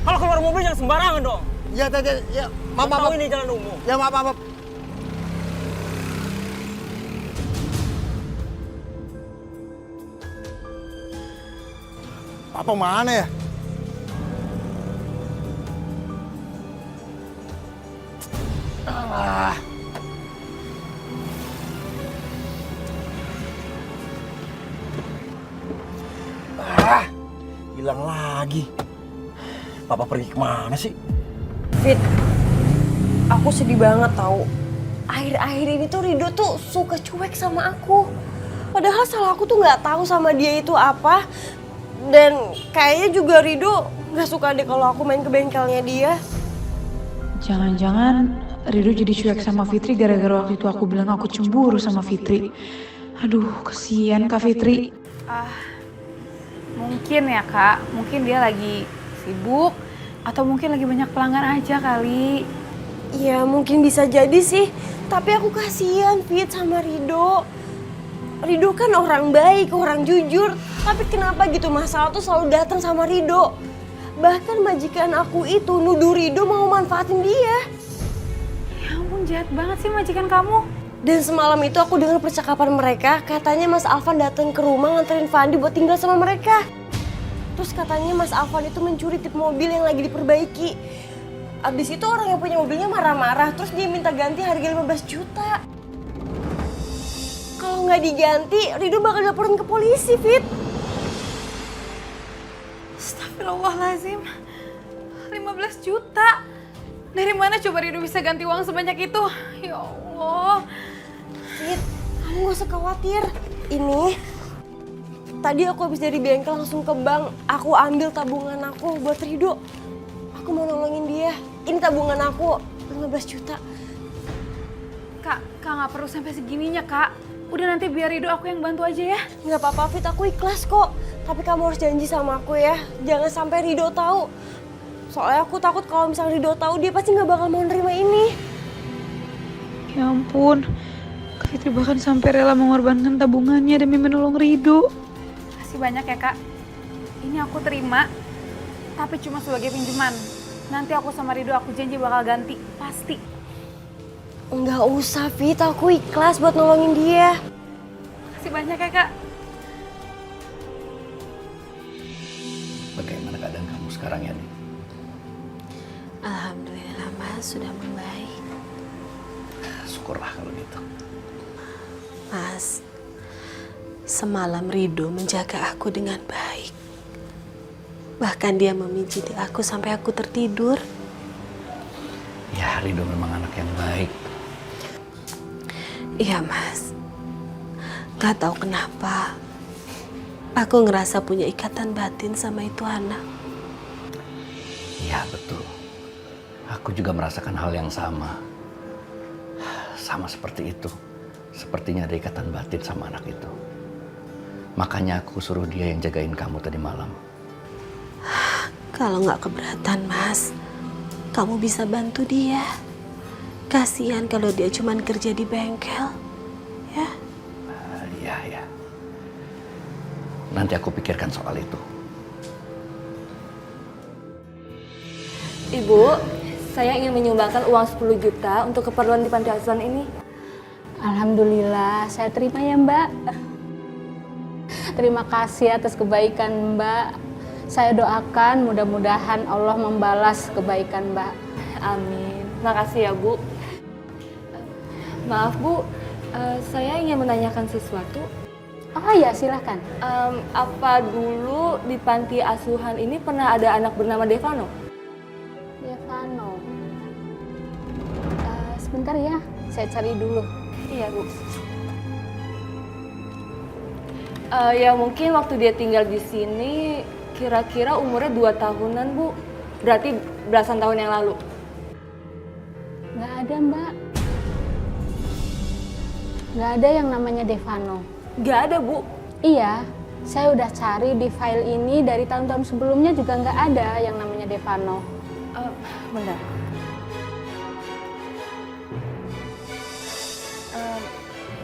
Speaker 5: Kalau keluar mobil jangan sembarangan dong.
Speaker 2: Ya,
Speaker 5: Maaf. Ini jalan umum.
Speaker 2: Ya, maaf. Papa mana ya? Hilang lagi. Papa pergi kemana sih?
Speaker 12: Fit, aku sedih banget tau. Akhir-akhir ini tuh Rido tuh suka cuek sama aku. Padahal salah aku tuh nggak tahu sama dia itu apa. Dan kayaknya juga Rido nggak suka deh kalau aku main ke bengkelnya dia.
Speaker 20: Jangan-jangan Rido jadi cuek sama Fitri gara-gara waktu itu aku bilang aku cemburu sama Fitri. Aduh, kesian Kak Fitri.
Speaker 15: Mungkin ya Kak, mungkin dia lagi sibuk atau mungkin lagi banyak pelanggan aja kali.
Speaker 12: Ya mungkin bisa jadi sih, tapi aku kasihan Fit sama Rido. Rido kan orang baik, orang jujur, tapi kenapa gitu masalah tuh selalu datang sama Rido. Bahkan majikan aku itu nuduh Rido mau manfaatin dia.
Speaker 15: Ya ampun, jahat banget sih majikan kamu.
Speaker 12: Dan semalam itu aku dengar percakapan mereka, katanya Mas Alvan datang ke rumah nganterin Fandi buat tinggal sama mereka. Terus katanya Mas Alvan itu mencuri tip mobil yang lagi diperbaiki. Abis itu orang yang punya mobilnya marah-marah, terus dia minta ganti harga 15 juta. Kalau nggak diganti, Rido bakal laporin ke polisi, Fit.
Speaker 15: Astagfirullahaladzim, 15 juta. Dari mana coba Rido bisa ganti uang sebanyak itu? Ya Allah.
Speaker 12: Fit, kamu gak usah khawatir. Ini, tadi aku habis dari bengkel langsung ke bank. Aku ambil tabungan aku buat Rido. Aku mau nolongin dia. Ini tabungan aku, 15 juta.
Speaker 15: Kak gak perlu sampai segininya, Kak. Udah nanti biar Rido aku yang bantu aja ya.
Speaker 12: Nggak apa-apa, Fit. Aku ikhlas kok. Tapi kamu harus janji sama aku ya. Jangan sampai Rido tahu. Soalnya aku takut kalau misalnya Ridho tahu dia pasti nggak bakal mau nerima ini.
Speaker 20: Ya ampun, Kak Fitri bahkan sampai rela mengorbankan tabungannya demi menolong Ridho.
Speaker 15: Makasih banyak ya Kak. Ini aku terima, tapi cuma sebagai pinjaman. Nanti aku sama Ridho aku janji bakal ganti, pasti.
Speaker 12: Nggak usah, Fit. Aku ikhlas buat nolongin dia.
Speaker 15: Makasih banyak ya Kak.
Speaker 17: Bagaimana keadaan kamu sekarang, Yani?
Speaker 21: Alhamdulillah Mas, sudah membaik.
Speaker 17: Syukurlah kalau gitu.
Speaker 21: Mas, semalam Ridho menjaga aku dengan baik. Bahkan dia memijiti aku sampai aku tertidur.
Speaker 17: Ya, Ridho memang anak yang baik.
Speaker 21: Iya Mas, gak tahu kenapa aku ngerasa punya ikatan batin sama itu anak.
Speaker 17: Iya, betul. Aku juga merasakan hal yang sama. Sama seperti itu. Sepertinya ada ikatan batin sama anak itu. Makanya aku suruh dia yang jagain kamu tadi malam.
Speaker 21: Kalau nggak keberatan Mas, kamu bisa bantu dia. Kasihan kalau dia cuma kerja di bengkel, ya?
Speaker 17: Iya, ya. Nanti aku pikirkan soal itu.
Speaker 13: Ibu, saya ingin menyumbangkan uang 10 juta untuk keperluan di panti asuhan ini.
Speaker 22: Alhamdulillah, saya terima ya Mbak. Terima kasih atas kebaikan Mbak. Saya doakan mudah-mudahan Allah membalas kebaikan Mbak.
Speaker 13: Amin. Makasih ya Bu. Maaf Bu, saya ingin menanyakan sesuatu.
Speaker 22: Oh ya, silahkan.
Speaker 13: Apa dulu di panti asuhan ini pernah ada anak bernama Devano?
Speaker 22: Devano. Sebentar ya, saya cari dulu.
Speaker 13: Iya Bu. Ya mungkin waktu dia tinggal di sini kira-kira umurnya 2 tahunan Bu. Berarti belasan tahun yang lalu.
Speaker 22: Nggak ada Mbak. Nggak ada yang namanya Devano.
Speaker 13: Nggak ada Bu?
Speaker 22: Iya, saya udah cari di file ini dari tahun-tahun sebelumnya juga nggak ada yang namanya Devano.
Speaker 13: Bentar.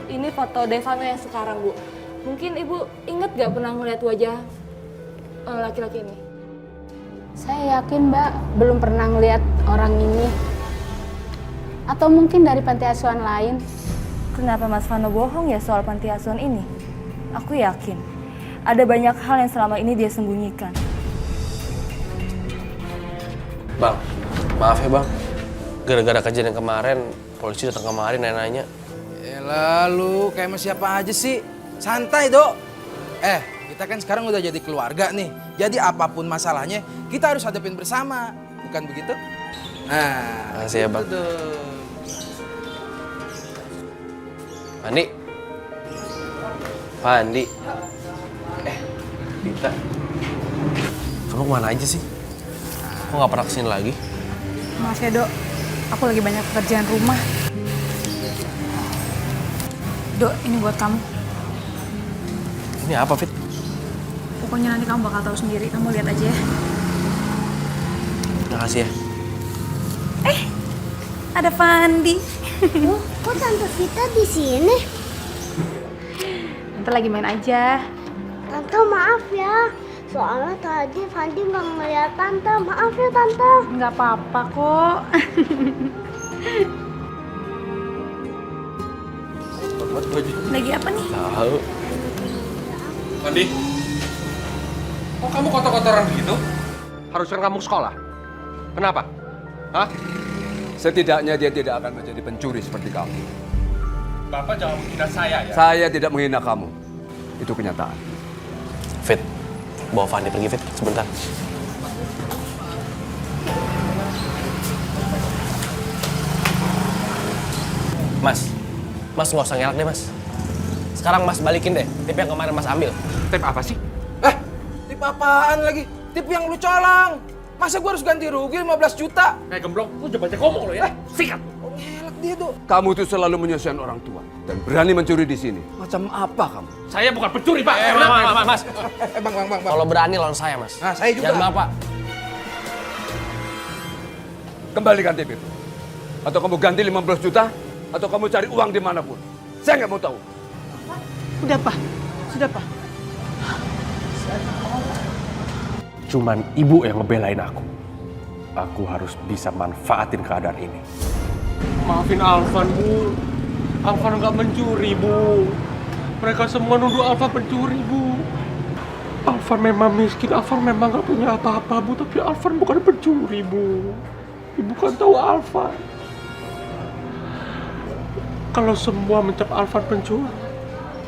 Speaker 13: Ini foto Devano yang sekarang Bu. Mungkin Ibu ingat nggak pernah ngeliat wajah laki-laki ini?
Speaker 22: Saya yakin Mbak belum pernah ngeliat orang ini. Atau mungkin dari panti asuhan lain.
Speaker 13: Kenapa Mas Vano bohong ya soal panti asuhan ini? Aku yakin ada banyak hal yang selama ini dia sembunyikan.
Speaker 7: Bang, maaf ya Bang. Gara-gara kejadian kemarin, polisi datang kemari nanya-nanya.
Speaker 9: Lalu kayak sama siapa aja sih? Santai Dok. Kita kan sekarang udah jadi keluarga nih. Jadi apapun masalahnya kita harus hadapin bersama. Bukan begitu? Nah,
Speaker 7: makasih ya Bang. Pandi. Pandi. Dita. Kamu kemana aja sih? Kok nggak pernah kesini lagi?
Speaker 15: Maaf ya Dok, aku lagi banyak pekerjaan rumah. Dok, ini buat kamu.
Speaker 7: Ini apa, Fit?
Speaker 15: Pokoknya nanti kamu bakal tahu sendiri, kamu lihat aja ya.
Speaker 7: Makasih ya.
Speaker 15: Ada Fandi.
Speaker 14: Oh, kok Tante Vita di sini?
Speaker 15: Tante lagi main aja.
Speaker 14: Tante maaf ya, soalnya tadi Fandi nggak ngeliat Tante. Maaf ya Tante.
Speaker 15: Nggak apa-apa kok. Lagi apa nih?
Speaker 7: Tahu.
Speaker 11: Fandi, kok kamu kotor-kotoran begitu? Harusnya kamu sekolah. Kenapa? Hah?
Speaker 4: Setidaknya dia tidak akan menjadi pencuri seperti kamu.
Speaker 11: Bapak jangan menghina saya ya.
Speaker 4: Saya tidak menghina kamu. Itu kenyataan.
Speaker 7: Fit, bawa Fandi pergi Fit, sebentar. Mas nggak usah ngelak deh Mas. Sekarang Mas balikin deh tip yang kemarin Mas ambil.
Speaker 11: Tip apa sih?
Speaker 9: Tip apaan lagi? Tip yang lu colong. Masa gua harus ganti rugi 15 juta?
Speaker 11: Gemblok, lu jangan banyak ngomong lo ya. Sikat.
Speaker 9: Ngelak dia tuh.
Speaker 4: Kamu itu selalu menyusahkan orang tua dan berani mencuri di sini. Macam apa kamu?
Speaker 11: Saya bukan pencuri, Pak.
Speaker 7: Mas.
Speaker 9: Bang.
Speaker 7: Kalau berani lawan saya, Mas.
Speaker 9: Nah, saya juga.
Speaker 7: Jangan Bapak.
Speaker 4: kembalikan tip itu. Atau kamu ganti 15 juta, atau kamu cari uang dimanapun. Saya nggak mau tahu.
Speaker 19: Udah, Pak. Sudah, Pak.
Speaker 11: Cuman ibu yang ngebelain aku. Aku harus bisa manfaatin keadaan ini. Maafin Alvan, Bu. Alvan nggak mencuri, Bu. Mereka semua nuduh Alvan pencuri, Bu. Alvan memang miskin, Alvan memang nggak punya apa-apa, Bu. Tapi Alvan bukan pencuri, Bu. Ibu kan tahu Alvan. Kalau semua mencap Alvan pencuri,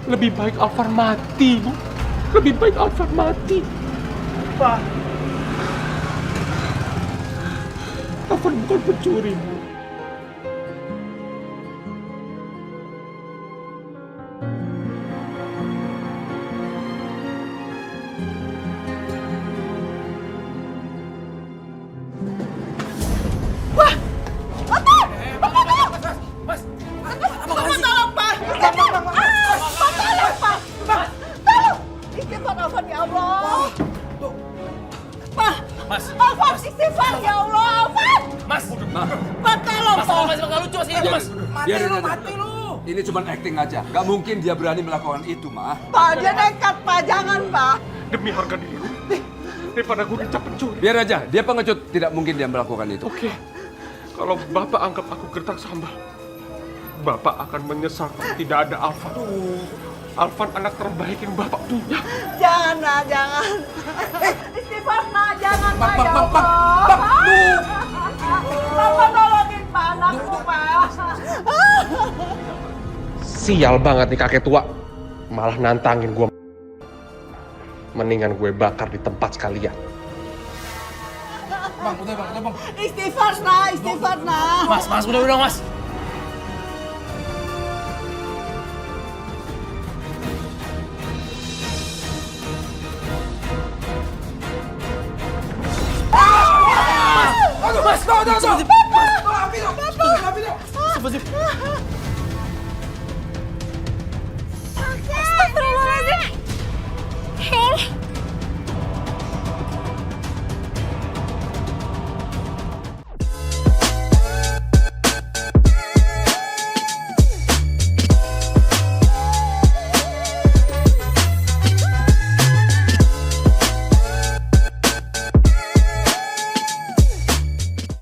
Speaker 11: lebih baik Alvan mati, Bu. Lebih baik Alvan mati.
Speaker 19: Pak.
Speaker 11: Alvan bukan pencuri, Bu.
Speaker 4: Ini cuma acting aja. Gak mungkin dia berani melakukan itu, Ma.
Speaker 1: Pak, dia nekat, Pak. Jangan, Pak.
Speaker 11: Demi harga diri. Daripada gue dicap pencuri.
Speaker 4: Biar aja, dia pengecut. Tidak mungkin dia melakukan itu.
Speaker 11: Oke. Kalau Bapak anggap aku gertak sambal, Bapak akan menyesal kalau tidak ada Alvan. Alvan anak terbaik yang Bapak punya.
Speaker 1: Jangan, Nak. Jangan. Istighfar, Nak. Jangan, Pak. Ya Allah. Bapak tolongin, Pak. Anakku, Pak.
Speaker 11: Sial banget nih kakek tua. Malah nantangin gue. Mendingan gue bakar di tempat sekalian.
Speaker 9: Bang, udah bang.
Speaker 1: Istighfar, Nak. Istighfar, Nak.
Speaker 9: Mas, udah, Mas. Mas,
Speaker 12: Astagfirullahaladzim. Hel,